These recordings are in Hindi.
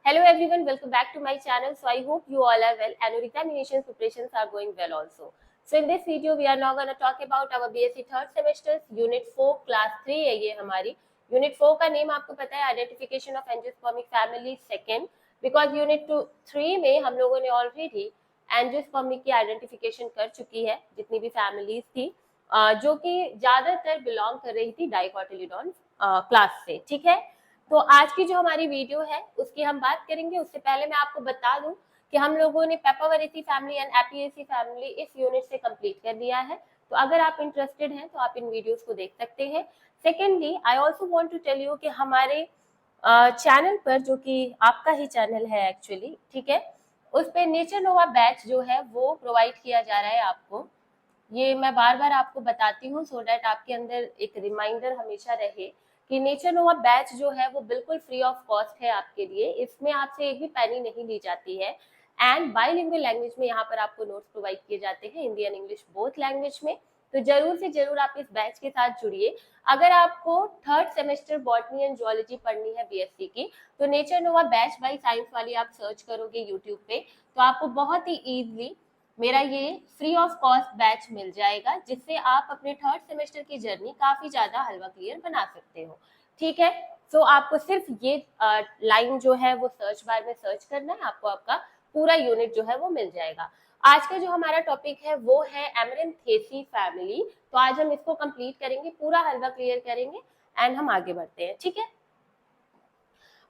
Hello everyone, welcome back to my channel. So I hope you all are well and your examination preparations are going well also. So in this video we are now going to talk about our BSc third semester unit 4 class 3 है ये हमारी. Unit 4 का नेम आपको पता है identification of angiospermic family second, because unit 3 में हम लोगों ने ऑलरेडी एंजियोस्पर्मिक की आइडेंटिफिकेशन कर चुकी है जितनी भी फैमिलीज थी जो कि ज्यादातर बिलोंग कर रही थी डाइकोटिलीडॉन क्लास से. ठीक है, तो आज की जो हमारी वीडियो है उसकी हम बात करेंगे. उससे पहले मैं आपको बता दूं कि हम लोगों ने पेपावरेसी फैमिली एंड एपिएसी फैमिली इस यूनिट से कंप्लीट कर दिया है. तो अगर आप इंटरेस्टेड हैं तो आप इन वीडियोस को देख सकते हैं. Secondly I also want to tell you कि हमारे चैनल पर, जो कि आपका ही चैनल है एक्चुअली, ठीक है, उस पर नेचर नोवा बैच जो है वो प्रोवाइड किया जा रहा है आपको. ये मैं बार बार आपको बताती हूँ सो डैट आपके अंदर एक रिमाइंडर हमेशा रहे कि नेचर नोवा बैच जो है वो बिल्कुल फ्री ऑफ कॉस्ट है आपके लिए. इसमें आपसे एक भी पैनी नहीं ली जाती है एंड बाइलिंगुअल लैंग्वेज में यहाँ पर आपको नोट्स प्रोवाइड किए जाते हैं, Hindi and English both language में. तो जरूर से जरूर आप इस बैच के साथ जुड़िए. अगर आपको third semester botany and zoology पढ़नी है बीएससी की तो nature Nova batch by science वाली आप सर्च करोगे यूट्यूब पे तो आपको बहुत ही ईजिली मेरा ये फ्री ऑफ कॉस्ट बैच मिल जाएगा, जिससे आप अपने थर्ड सेमेस्टर की जर्नी काफी ज्यादा हलवा क्लियर बना सकते हो. ठीक है, तो आपको सिर्फ ये लाइन जो है वो सर्च बार में सर्च करना है, आपको आपका पूरा यूनिट जो है वो मिल जाएगा. आज का जो हमारा टॉपिक है वो है एमरेंथेसी फैमिली. तो आज हम इसको कंप्लीट करेंगे, पूरा हलवा क्लियर करेंगे एंड हम आगे बढ़ते हैं. ठीक है,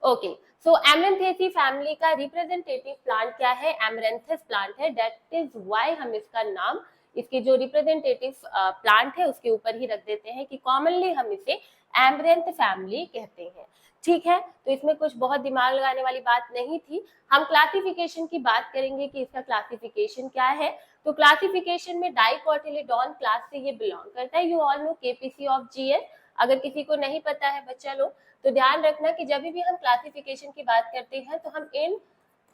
ओके. सो एमरेंथेसी फैमिली का रिप्रेजेंटेटिव प्लांट क्या है? एमरेंथस प्लांट है. दैट इज व्हाई हम इसका नाम, इसके जो रिप्रेजेंटेटिव प्लांट है उसके ऊपर ही रख देते हैं कि कॉमनली हम इसे एमरेंथ फैमिली कहते हैं. ठीक है, तो इसमें कुछ बहुत दिमाग लगाने वाली बात नहीं थी. हम क्लासिफिकेशन की बात करेंगे कि इसका क्लासिफिकेशन क्या है. तो क्लासिफिकेशन में डाइकोटिलीडॉन क्लास से ये बिलोंग करता है. You all know KPC of GS. अगर किसी को नहीं पता है बच्चा लोग तो ध्यान रखना कि जब भी हम क्लासिफिकेशन की बात करते हैं तो हम इन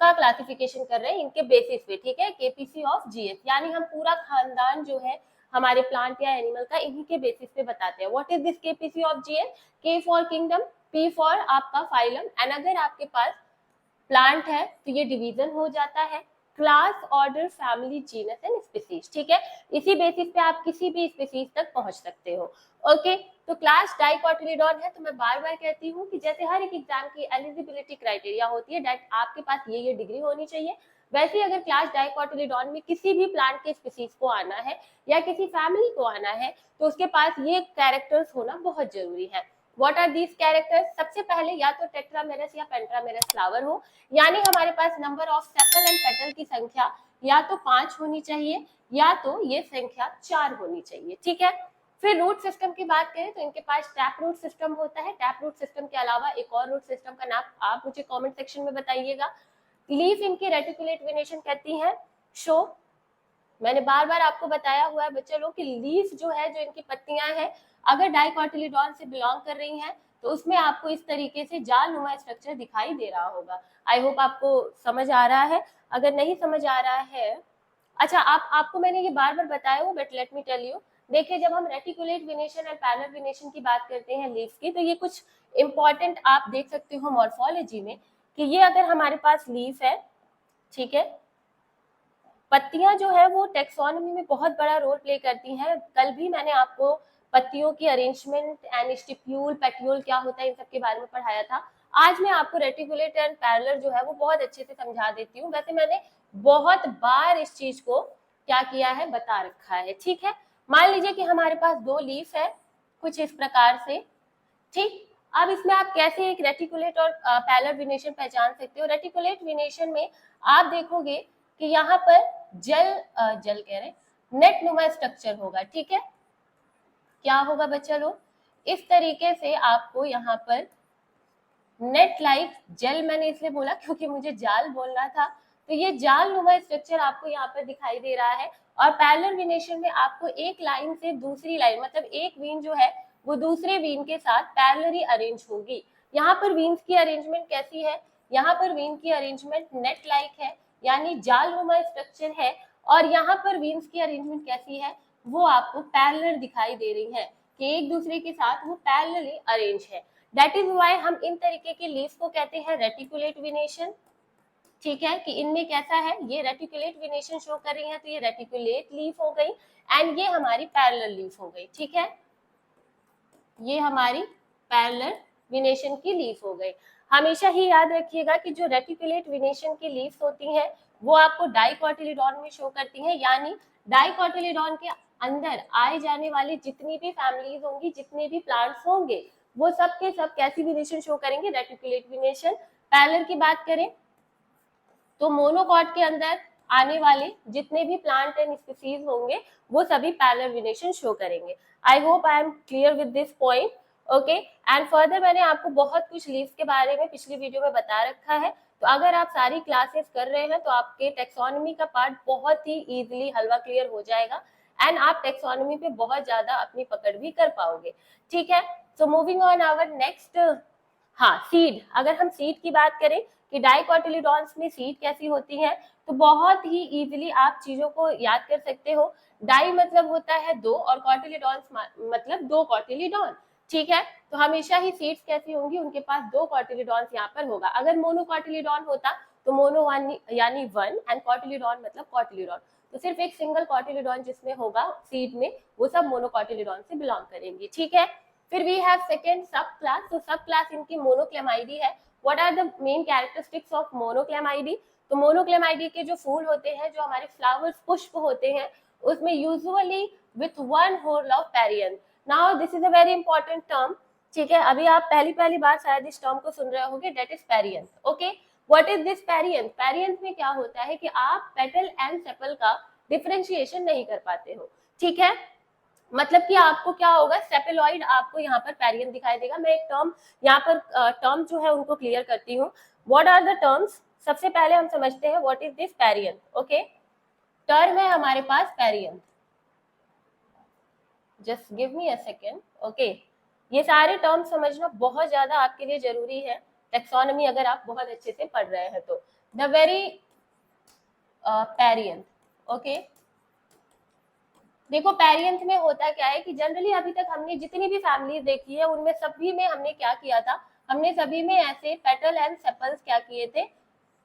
का क्लासिफिकेशन कर रहे हैं इनके बेसिस पे. ठीक है, केपीसी ऑफ जीएस यानी हम पूरा खानदान जो है हमारे प्लांट या एनिमल का इन्हीं के बेसिस पे बताते हैं. What is this KPC of GS? के फॉर किंगडम, पी फॉर आपका फाइलम, एंड अगर आपके पास प्लांट है तो ये डिवीजन हो जाता है class, order, family, genus and species. ठीक है, इसी बेसिस पे आप किसी भी स्पीसीज तक पहुंच सकते हो. ओके, तो क्लास डाइकोटिलीडॉन है. तो मैं बार बार कहती हूँ कि जैसे हर एक एग्जाम की एलिजिबिलिटी क्राइटेरिया होती है दैट आपके पास ये डिग्री होनी चाहिए, वैसे ही अगर क्लास डाइकोटिलीडॉन में किसी भी प्लांट के स्पीसीज को आना है या किसी फैमिली को आना है तो उसके पास ये कैरेक्टर्स होना बहुत जरूरी है. What are these characters? सबसे पहले या तो टेट्रामेरस या पेंट्रामेरस फ्लावर हो, यानी हमारे पास number of sepal and petal की संख्या या तो 5 होनी चाहिए या तो ये संख्या 4 होनी चाहिए. ठीक है, फिर रूट सिस्टम की बात करें तो इनके पास टैप रूट सिस्टम होता है. टैप रूट सिस्टम के अलावा एक और रूट सिस्टम का नाम आप मुझे कमेंट सेक्शन में बताइएगा. लीफ इनकी रेटिकुलेट वेनेशन कहती है. शो, मैंने बार बार आपको बताया हुआ है बच्चे लोग कि लीफ जो है, जो इनकी पत्तियां हैं, अगर डाइकोटिलीडॉन से बिलोंग कर रही हैं तो उसमें आपको इस तरीके से जाल नुमा स्ट्रक्चर दिखाई दे रहा होगा. आई होप आपको समझ आ रहा है. अगर नहीं समझ आ रहा है, अच्छा आपको मैंने ये बार बार बताया हो but let me tell you. देखिए, जब हम reticulate venation and parallel venation की बात करते हैं लीफ की, तो ये कुछ इंपॉर्टेंट आप देख सकते हो मॉर्फोलॉजी में कि ये अगर हमारे पास लीफ है, ठीक है, पत्तियां जो है वो टेक्सोनॉमी में बहुत बड़ा रोल प्ले करती हैं. कल भी मैंने आपको पत्तियों की अरेंजमेंट एंड स्टिप्यूल, पेट्यूल क्या होता है इन सब के बारे में पढ़ाया था. आज मैं आपको रेटिकुलेट एंड पैरेलल जो है वो बहुत अच्छे से समझा देती हूँ. वैसे मैंने बहुत बार इस चीज को क्या किया है, बता रखा है. ठीक है, मान लीजिए कि हमारे पास 2 लीफ है कुछ इस प्रकार से. ठीक, अब इसमें आप कैसे एक रेटिकुलेट और पैरेलल वेनेशन पहचान सकते हो? रेटिकुलेट वेनेशन में आप देखोगे कि यहाँ पर जल कह रहे नेट नुमा स्ट्रक्चर होगा. ठीक है, क्या होगा बच्चा लोग? इस तरीके से आपको यहाँ पर नेट लाइक जेल, मैंने इसलिए बोला क्योंकि मुझे जाल बोलना था, तो ये जाल नुमा स्ट्रक्चर आपको यहाँ पर दिखाई दे रहा है. और पैरेलल वेनेशन में आपको एक लाइन से दूसरी लाइन, मतलब एक वीन जो है वो दूसरे वीन के साथ पैरेलली अरेंज होगी. यहाँ पर वीन्स की अरेंजमेंट कैसी है? यहाँ पर वीन की अरेंजमेंट नेट लाइक है यानी जाल नुमा स्ट्रक्चर है, और यहाँ पर वीन्स की अरेंजमेंट कैसी है? वो आपको पैरेलल दिखाई दे रही है कि एक दूसरे के साथ वो पैरेलली अरेंज है. दैट इज वाई हम इन तरीके के लीव्स को कहते हैं रेटिकुलेट वेनेशन। ठीक है, कि इनमें कैसा है, ये रेटिकुलेट वेनेशन शो कर रही है, तो ये रेटिकुलेट लीफ हो गई, एंड ये हमारी पैरेलल लीफ हो गई। ठीक है, ये हमारी पैरेलल वेनेशन की लीफ हो गई। हमेशा ही याद रखिएगा कि जो रेटिकुलेट वेनेशन की लीव्स होती हैं वो आपको डाइकोटिलीडॉन में शो करती हैं, यानी डाइकोटिलीडॉन के अंदर आए जाने वाली जितनी भी फैमिलीज होंगी, जितने भी प्लांट्स होंगे, वो सब के सब कैसी वेनेशन शो करेंगे, रेटिकुलेट वेनेशन। पैरेलल की बात करें तो मोनोकॉट के अंदर आने वाले जितने भी प्लांट एंड स्पीसीज होंगे वो सभी पैरेलल वेनेशन शो करेंगे। I hope I am clear with this point. Okay, and further मैंने आपको बहुत कुछ लीव्स के बारे में पिछली वीडियो में बता रखा है, तो अगर आप सारी क्लासेस कर रहे हैं तो आपके टेक्सोनॉमी का पार्ट बहुत ही इजीली हलवा क्लियर हो जाएगा, एंड आप टेक्सोनॉमी पे बहुत ज्यादा अपनी पकड़ भी कर पाओगे। ठीक है, so moving on our next. हाँ, सीड, अगर हम सीड की बात करें कि डाइकोटिलीडॉन्स में सीड कैसी होती है, तो बहुत ही इजीली आप चीजों को याद कर सकते हो। डाई मतलब होता है दो, और कॉटिलीडॉन्स मतलब दो कॉटिलीडॉन। ठीक है, तो हमेशा ही सीड्स कैसी होंगी, उनके पास दो कॉटिलीडॉन्स यहाँ पर होगा। अगर मोनोकॉटिलीडॉन होता तो मोनो यानी वन, एंड कॉटिलीडॉन मतलब कॉटिलीडॉन, तो सिर्फ एक सिंगल कॉटिलीडॉन जिसमें होगा सीड में, वो सब मोनोकॉटिलीडॉन से बिलोंग करेंगी। ठीक है, फिर we have second sub class. तो सब क्लास इनकी मोनोक्लेमाइडी है। What are the main characteristics of monochlamydeae? तो मोनोक्लेमाइडी के जो फूल होते हैं, जो हमारे फ्लावर्स पुष्प होते हैं, उसमें usually with one whorl of perianth. Now this is a very important term. ठीक है, अभी आप पहली बार शायद इस टर्म को सुन रहे होंगे, that is perianth. Okay, what is this perianth? Perianth में क्या होता है कि आप पेटल एंड सेपल का डिफरेंशिएशन नहीं कर पाते हो। ठीक है, मतलब कि आपको क्या होगा, सेपेलॉइड आपको यहाँ पर पेरियंथ दिखाई देगा। मैं एक टर्म यहाँ पर टर्म जो है उनको क्लियर करती हूँ। What are the terms? सबसे पहले हम समझते हैं what is this perianth. Okay, term है हमारे पास perianth. Just give me a second. Okay, ये सारे टर्म समझना बहुत ज्यादा आपके लिए जरूरी है, टेक्सोनॉमी अगर आप बहुत अच्छे से पढ़ रहे हैं तो। The very perianth. ओके, देखो पेरियंथ में होता क्या है कि जनरली अभी तक हमने जितनी भी फैमिली देखी है उनमें सभी में हमने क्या किया था, हमने सभी में ऐसे पेटल एंड सेपल्स क्या किए थे,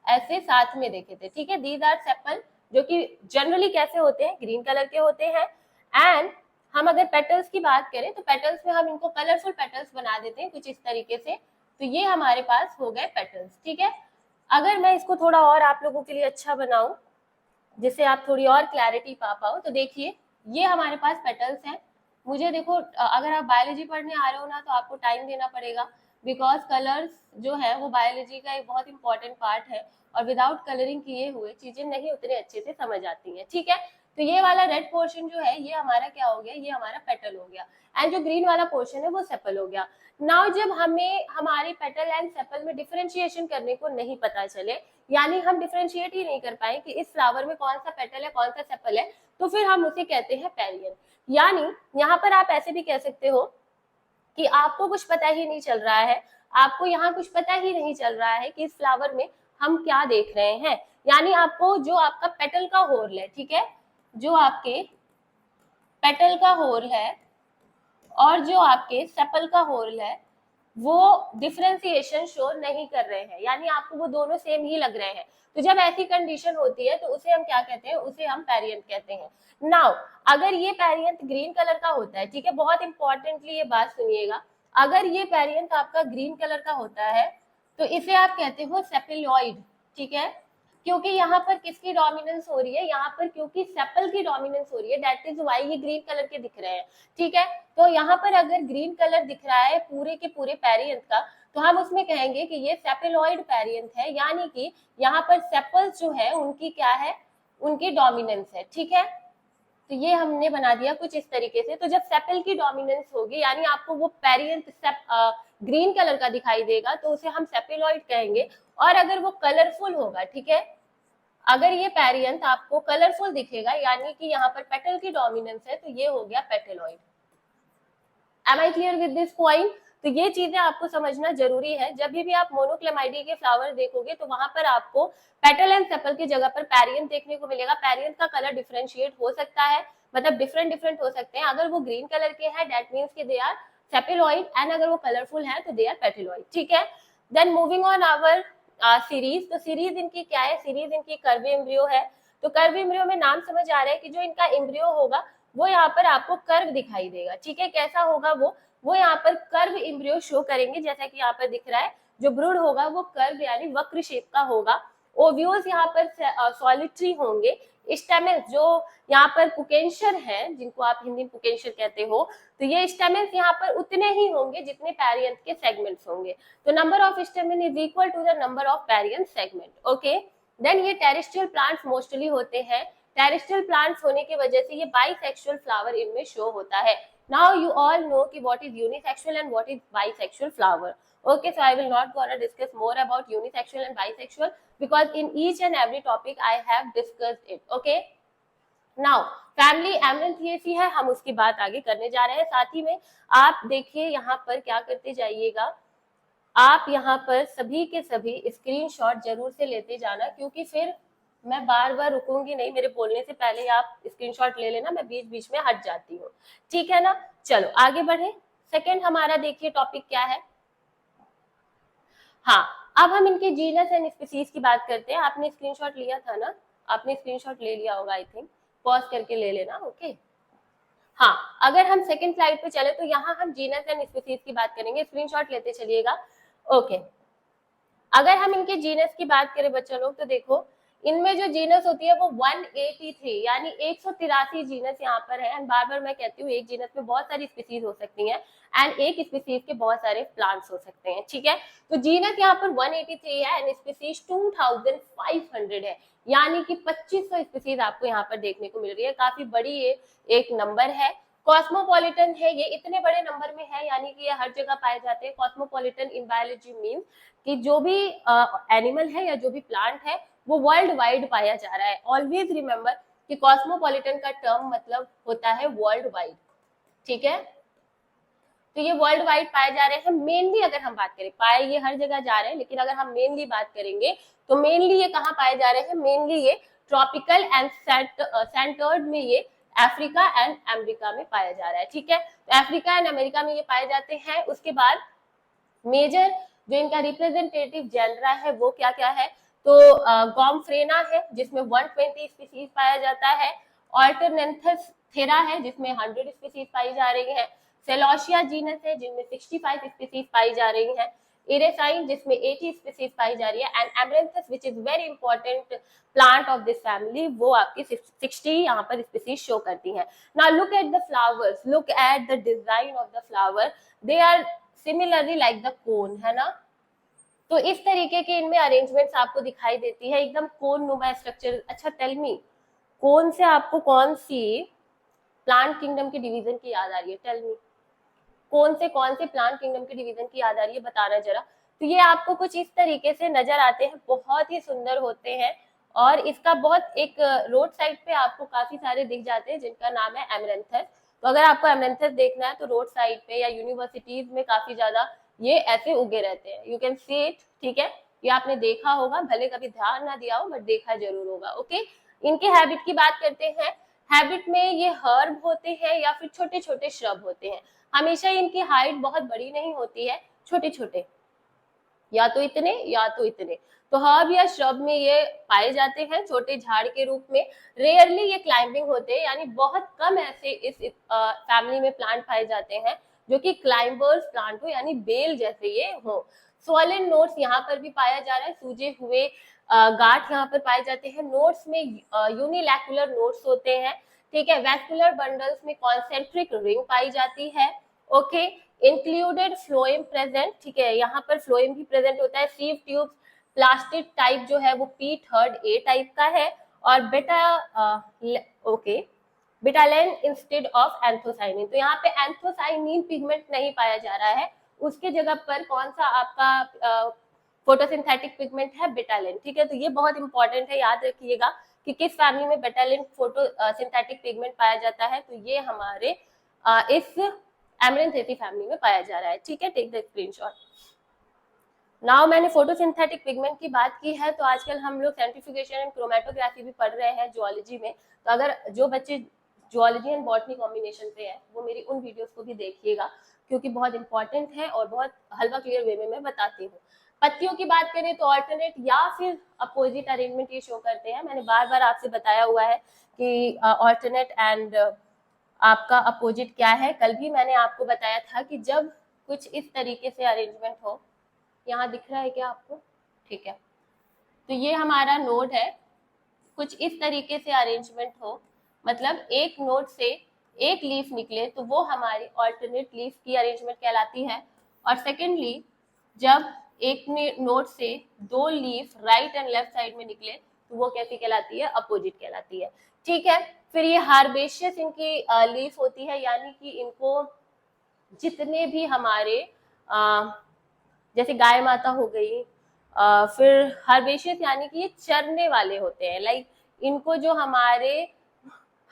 ऐसे साथ में देखे थे। ठीक है, दीज आर सेपल, जो कि जनरली कैसे होते हैं, ग्रीन कलर के होते हैं। एंड हम अगर पेटल्स की बात करें तो पेटल्स में हम इनको कलरफुल पेटल्स बना देते हैं कुछ इस तरीके से। तो ये हमारे पास हो गए पेटल्स। ठीक है, अगर मैं इसको थोड़ा और आप लोगों के लिए अच्छा बनाऊं जिससे आप थोड़ी और क्लैरिटी पा पाओ, तो देखिए ये हमारे पास पेटल्स हैं। मुझे देखो, अगर आप बायोलॉजी पढ़ने आ रहे हो ना तो आपको टाइम देना पड़ेगा, बिकॉज कलर्स जो है वो बायोलॉजी का एक बहुत इंपॉर्टेंट पार्ट है, और विदाउट कलरिंग किए हुए चीजें नहीं उतने अच्छे से समझ आती हैं। ठीक है, तो ये वाला रेड पोर्शन जो है ये हमारा क्या हो गया, ये हमारा पेटल हो गया, एंड जो ग्रीन वाला पोर्शन है वो सेपल हो गया। नाउ जब हमें हमारे पेटल एंड सेपल में डिफरेंशिएशन करने को नहीं पता चले, यानी हम डिफरेंशिएट ही नहीं कर पाए कि इस फ्लावर में कौन सा पेटल है कौन सा सेपल है, तो फिर हम उसे कहते हैं पेरियंथ। यानी यहाँ पर आप ऐसे भी कह सकते हो कि आपको कुछ पता ही नहीं चल रहा है, आपको यहाँ कुछ पता ही नहीं चल रहा है कि इस फ्लावर में हम क्या देख रहे हैं। यानी आपको जो आपका पेटल का होल है, ठीक है, जो आपके पेटल का होल है और जो आपके सेपल का होल है वो डिफरेंशिएशन शो नहीं कर रहे हैं, यानी आपको वो दोनों सेम ही लग रहे हैं। तो जब ऐसी कंडीशन होती है तो उसे हम क्या कहते हैं, उसे हम पेरियंथ कहते हैं। नाउ अगर ये पेरियंथ ग्रीन कलर का होता है, ठीक है, बहुत इंपॉर्टेंटली ये बात सुनिएगा, अगर ये पेरियंथ आपका ग्रीन कलर का होता है तो इसे आप कहते हो सेपेलॉइड। ठीक है, क्योंकि यहाँ पर किसकी डोमिनेंस हो रही है, यहाँ पर क्योंकि सेपल की डोमिनेंस हो रही है, दैट इज व्हाई ये ग्रीन कलर के दिख रहे हैं। ठीक है, तो यहाँ पर अगर ग्रीन कलर दिख रहा है पूरे के पूरे पेरियंथ का, तो हम उसमें कहेंगे कि ये सेपेलॉइड पेरियंथ है, यानी कि यहाँ पर सेपल्स जो है उनकी क्या है, उनकी डोमिनेंस है। ठीक है, तो ये हमने बना दिया कुछ इस तरीके से। तो जब सेपल की डोमिनेंस होगी, यानी आपको वो पेरियंथ ग्रीन कलर का दिखाई देगा, तो उसे हम सेपेलॉइड कहेंगे। और अगर वो कलरफुल होगा, ठीक है, अगर ये पेरियंथ आपको कलरफुल दिखेगा, यानी कि यहाँ पर पेटल की डोमिनेंस है, तो ये हो गया petaloid. Am I clear with this point? तो ये चीजें आपको समझना जरूरी है। जब भी आप मोनोक्लेमाइडी के फ्लावर देखोगे तो वहां पर आपको पेटल एंड सेपल की जगह पर पेरियंथ देखने को मिलेगा। पेरियंथ का कलर डिफरेंशिएट हो सकता है, मतलब डिफरेंट हो सकते हैं। अगर वो ग्रीन कलर के हैं दैट मीन्स कि दे आर सेपेलॉइड, एंड अगर वो कलरफुल है तो दे आर पेटिलॉइड, ठीक है। Then moving on our series, तो सीरीज इनकी क्या है, सीरीज इनकी कर्व एम्ब्रियो है। तो कर्व एम्ब्रियो में नाम समझ आ रहा है कि जो इनका एम्ब्रियो होगा वो यहाँ पर आपको कर्व दिखाई देगा, ठीक है। कैसा होगा वो यहाँ पर कर्व एम्ब्रियो शो करेंगे, जैसा कि यहाँ पर दिख रहा है। जो ब्रूड होगा वो कर्व यानी वक्र शेप का होगा। ओव्यूल्स यहाँ पर सॉलिटरी होंगे। स्टेमेंस जो यहाँ पर पुकेंशर है, जिनको आप हिंदी में पुकेंशर कहते हो, तो ये स्टेमेंस यहाँ पर उतने ही होंगे जितने पेरियंथ के सेगमेंट्स होंगे। तो number of stamen is equal to the number of perianth segment, okay. Then ये टेरेस्ट्रियल प्लांट्स मोस्टली होते हैं। टेरेस्ट्रियल प्लांट्स होने की वजह से ये बाइसेक्सुअल फ्लावर इनमें शो होता है। नाउ यू ऑल नो कि what is unisexual and what is bisexual flower. Okay, so I will not gonna discuss more about unisexual and bisexual because in each and every topic I have discussed it. Okay. Now, family Amaranthaceae है, हम उसकी बात आगे करने जा रहे हैं। साथ ही में आप देखिए यहाँ पर क्या करते जाइएगा, आप यहाँ पर सभी के सभी स्क्रीनशॉट जरूर से लेते जाना, क्योंकि फिर मैं बार बार रुकूंगी नहीं, मेरे बोलने से पहले आप स्क्रीनशॉट ले लेना, मैं बीच बीच में हट जाती हूँ, ठीक है ना। चलो आगे बढ़े। सेकेंड हमारा देखिए टॉपिक क्या है। हाँ, अब हम इनके जीनस एंड स्पीसीज की बात करते हैं। आपने स्क्रीनशॉट लिया था ना, आपने स्क्रीनशॉट ले लिया होगा, आई थिंक पॉज करके ले लेना, ओके। हाँ, अगर हम सेकंड स्लाइड पे चले तो यहाँ हम जीनस एंड स्पीसीज की बात करेंगे, स्क्रीनशॉट लेते चलिएगा, ओके। अगर हम इनके जीनस की बात करें बच्चों लोग, तो देखो इनमें जो जीनस होती है वो 183 यानी 183 जीनस यहाँ पर है। एंड बार बार मैं कहती हूँ एक जीनस में बहुत सारी स्पीसीज हो सकती हैं एंड एक स्पीसीज के बहुत सारे प्लांट्स हो सकते हैं, ठीक है। तो जीनस यहाँ पर 183 है एंड स्पीसीज 2500 है, यानी कि 2500 स्पीसीज आपको यहाँ पर देखने को मिल रही है। काफी बड़ी ये एक नंबर है। कॉस्मोपॉलिटन है, ये इतने बड़े नंबर में है, यानी कि ये हर जगह पाए जाते हैं। कॉस्मोपॉलिटन इन बायोलॉजी मीन्स कि जो भी एनिमल है या जो भी प्लांट है वो वर्ल्ड वाइड पाया जा रहा है। ऑलवेज रिमेम्बर कि कॉस्मोपॉलिटन का टर्म मतलब होता है वर्ल्ड वाइड, ठीक है। तो ये वर्ल्ड वाइड पाए जा रहे हैं। मेनली अगर हम बात करें, पाए ये हर जगह जा रहे हैं, लेकिन अगर हम मेनली बात करेंगे तो मेनली ये कहाँ पाए जा रहे हैं, मेनली ये ट्रॉपिकल एंड सेंटर्ड में ये अफ्रीका एंड अमेरिका में पाया जा रहा है, ठीक है। तो अफ्रीका एंड अमेरिका में ये पाए जाते हैं। उसके बाद मेजर जो इनका रिप्रेजेंटेटिव जेनरा है वो क्या क्या है, तो गॉम्फ्रेना है जिसमें 120 स्पीसीज पाया जाता है। ऑल्टरनेंथस थेरा है जिसमें 100 स्पीसीज पाई जा रही है। सेलोशिया जीनस है जिनमें 65 स्पीसीज पाई जा रही है। इरेसाइन जिसमें 80 स्पीसीज पाई जा रही है। And amaranthus which is very important plant of this family, वो आपकी 60 यहाँ पर स्पीसीज शो करती है। Now look at the flowers, look at the design of the flower, they are similarly like the cone, है ना। तो इस तरीके के इनमें अरेंजमेंट्स आपको दिखाई देती है, एकदम कोन नुमा स्ट्रक्चर। अच्छा टेल मी, कोन से आपको कौन सी प्लांट किंगडम के डिवीजन की याद आ रही है, टेल मी, कौन से प्लांट किंगडम के डिवीजन की याद आ रही है, बताना जरा। तो ये आपको कुछ इस तरीके से नजर आते हैं, बहुत ही सुंदर होते हैं। और इसका बहुत एक रोड साइड पे आपको काफी सारे दिख जाते हैं जिनका नाम है एमरेंथस। तो अगर आपको एमरेंथस देखना है तो रोड साइड पे या यूनिवर्सिटीज में काफी ज्यादा ये ऐसे उगे रहते हैं, यू कैन सी इट, ठीक है। ये आपने देखा होगा, भले कभी ध्यान ना दिया हो बट देखा जरूर होगा, ओके। इनके हैबिट की बात करते हैं। हैबिट में ये हर्ब होते हैं या फिर छोटे छोटे श्रब होते हैं। हमेशा इनकी हाइट बहुत बड़ी नहीं होती है, छोटे छोटे, या तो इतने या तो इतने। तो हर्ब या श्रब में ये पाए जाते हैं छोटे झाड़ के रूप में। रेयरली ये क्लाइंबिंग होते हैं, यानी बहुत कम ऐसे इस फैमिली में प्लांट पाए जाते हैं जो कि क्लाइंबर्स प्लांट हो, यानी बेल जैसे ये हो। स्वॉलन नोट्स यहाँ पर भी पाया जा रहा है, सूजे हुए गांठ यहाँ पर पाए जाते हैं। नोट्स में यूनिलैक्युलर नोट्स होते हैं, ठीक है। वैस्कुलर बंडल्स में कॉन्सेंट्रिक रिंग पाई जाती है, ओके। इंक्लूडेड फ्लोएम प्रेजेंट, ठीक है, यहाँ पर फ्लोएम भी प्रेजेंट होता है। सीव ट्यूब प्लास्टिक टाइप जो है वो P3 टाइप का है। और बेटा ओके बेटालेन इंस्टेड ऑफ एंथोसाइनिन, तो यहाँ पे एंथोसाइनिन पिगमेंट नहीं पाया जा रहा है, उसके जगह पर कौन सा आपका फोटोसिंथेटिक पिगमेंट है, बेटालेन, ठीक है। तो ये बहुत इंपॉर्टेंट है, याद रखिएगा कि किस फैमिली में बेटालेन फोटोसिंथेटिक पिगमेंट पाया जाता है। तो ये हमारे इस एमरेंथेसी फैमिली में पाया जा रहा है, ठीक है। Take the screenshot. नाउ मैंने फोटोसिंथेटिक पिगमेंट की बात की है, तो आजकल हम लोग सेंट्रीफ्यूगेशन एंड क्रोमेटोग्राफी भी पढ़ रहे हैं जुओलॉजी में। तो अगर जो बच्चे जुओलॉजी एंड बॉटनी कॉम्बिनेशन पे है वो मेरी उन वीडियोस को भी देखिएगा, क्योंकि बहुत इंपॉर्टेंट है और बहुत हलवा क्लियर वे में मैं बताती हूँ। पत्तियों की बात करें तो ऑल्टरनेट या फिर अपोजिट अरेंजमेंट ये शो करते हैं। मैंने बार बार आपसे बताया हुआ है कि ऑल्टरनेट एंड आपका अपोजिट क्या है। कल भी मैंने आपको बताया था कि जब कुछ इस तरीके से अरेंजमेंट हो, यहाँ दिख रहा है क्या आपको? ठीक है, तो ये हमारा नोड है, कुछ इस तरीके से अरेंजमेंट हो, मतलब एक नोड से एक लीफ निकले तो वो हमारी ऑल्टरनेट लीफ की अरेंजमेंट कहलाती है। और सेकेंडली जब एक नोड से दो leaf right and left side में निकले तो वो कैसी कहलाती है? अपोजिट कहलाती है। ठीक है, फिर ये हार्बेशियस इनकी लीफ होती है, यानी कि इनको जितने भी हमारे जैसे गाय माता हो गई, फिर हर्बेशियस यानी कि ये चरने वाले होते हैं, लाइक इनको जो हमारे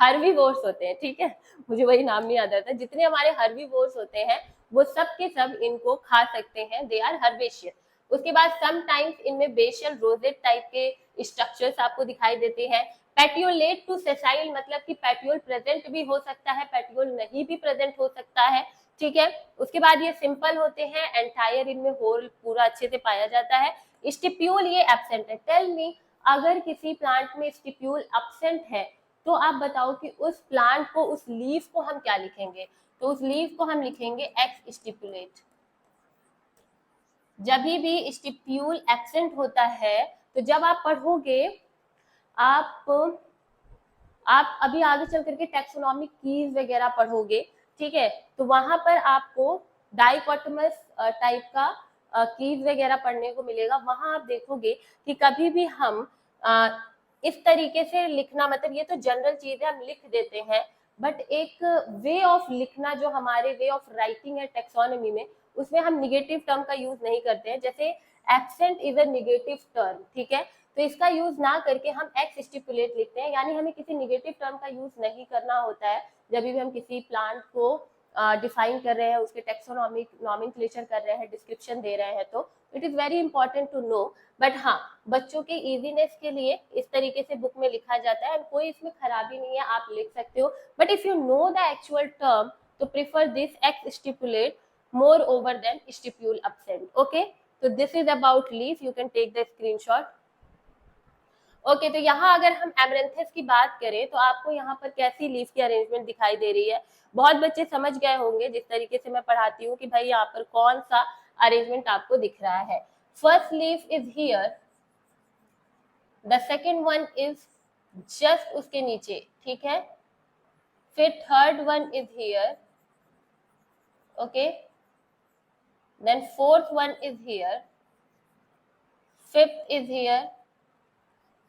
हर्बीवोर्स होते हैं, ठीक है, मुझे वही नाम नहीं याद आता, जितने हमारे हर्बीवोर्स होते हैं वो सब के सब इनको खा सकते हैं, दे आर हर्बेशियस। उसके बाद समटाइम्स इनमें बेशल रोजेट टाइप के स्ट्रक्चर्स आपको दिखाई देते हैं। पेटियोलेट टू सेसाइल, मतलब कि पेटियोल प्रेजेंट भी हो सकता है, पेटियोल नहीं भी प्रेजेंट हो सकता है। ठीक है, उसके बाद ये सिंपल होते हैं, एंटायर इनमें होल पूरा अच्छे से पाया जाता है। स्टिप्यूल ये एब्सेंट है। टेल मी, अगर किसी प्लांट में स्टिप्यूल एब्सेंट है तो आप बताओ कि उस प्लांट को, उस लीफ को हम क्या लिखेंगे? तो उस लीफ को हम लिखेंगे एक्स स्टिपुलेट। जब भी स्टिप्यूल एब्सेंट होता है तो जब आप पढ़ोगे, आप अभी आगे चल करके टैक्सोनॉमिक कीज वगैरह पढ़ोगे, ठीक है, तो वहां पर आपको डाइकोटमस टाइप का कीज वगैरह पढ़ने को मिलेगा। वहां आप देखोगे कि कभी भी हम इस तरीके से लिखना, मतलब ये तो जनरल चीज है, हम लिख देते हैं, बट एक वे ऑफ लिखना जो हमारे वे ऑफ राइटिंग है टैक्सोनॉमी में, उसमें हम निगेटिव टर्म का यूज नहीं करते हैं। जैसे absent is a negative term, ठीक है, तो इसका यूज ना करके हम एक्स स्टिपुलेट लिखते हैं, यानी हमें किसी निगेटिव टर्म का यूज नहीं करना होता है जब भी हम किसी प्लांट को डिफाइन कर रहे हैं, उसके टेक्सोनॉमिक नॉमेनक्लेचर कर रहे हैं, डिस्क्रिप्शन दे रहे हैं, तो it is very important to know. But हाँ, बच्चों के इजीनेस के लिए इस तरीके से बुक में लिखा जाता है, कोई इसमें खराबी नहीं है, आप लिख सकते हो। But if you know the actual term तो prefer this exstipulate moreover then stipule absent. Okay, तो this is about leaf, you can take the screenshot. Okay, तो यहाँ अगर हम एमरेंथस की बात करें तो आपको यहाँ पर कैसी लीफ की अरेंजमेंट दिखाई दे रही है? बहुत बच्चे समझ गए होंगे जिस तरीके से मैं पढ़ाती हूँ कि भाई यहाँ पर कौन सा अरेंजमेंट आपको दिख रहा है। First leaf is here, the second one is just उसके नीचे, ठीक है, फिर third one is here, okay, then fourth one is here, fifth is here,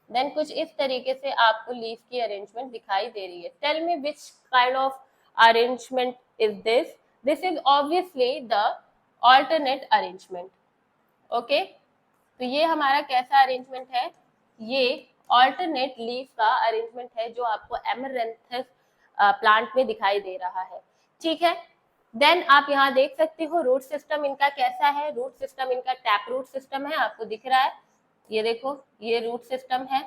then कुछ इस तरीके से आपको लीफ की अरेंजमेंट दिखाई दे रही है। Tell me which kind of arrangement is this? This is obviously the alternate arrangement. Okay, तो ये हमारा कैसा अरेंजमेंट है? ये ऑल्टरनेट लीफ का अरेंजमेंट है जो आपको एमरेंथस प्लांट में दिखाई दे रहा है। ठीक है, देन आप यहाँ देख सकते हो रूट सिस्टम इनका कैसा है। रूट सिस्टम इनका टैप रूट सिस्टम है, आपको दिख रहा है, ये देखो, ये रूट सिस्टम है।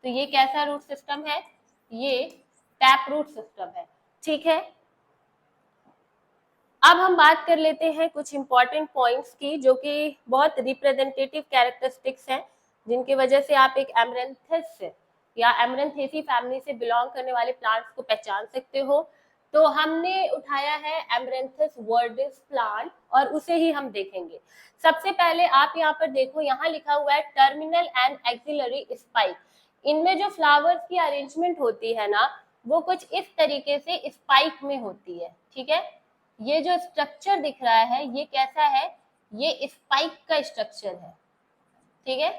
तो ये कैसा रूट सिस्टम है? ये टैप रूट सिस्टम है। ठीक है, अब हम बात कर लेते हैं कुछ इंपॉर्टेंट पॉइंट्स की, जो कि बहुत रिप्रेजेंटेटिव कैरेक्टरिस्टिक्स हैं जिनकी वजह से आप एक एमरेंथस या एमरेंथेसी फैमिली से बिलोंग करने वाले प्लांट्स को पहचान सकते हो। तो हमने उठाया है एमरेंथस वर्डिस प्लांट और उसे ही हम देखेंगे। सबसे पहले आप यहाँ पर देखो, यहाँ लिखा हुआ है टर्मिनल एंड एक्सिलरी स्पाइक। इनमें जो फ्लावर्स की अरेंजमेंट होती है ना, वो कुछ इस तरीके से स्पाइक में होती है। ठीक है, ये जो स्ट्रक्चर दिख रहा है ये कैसा है? ये स्पाइक का स्ट्रक्चर है। ठीक है,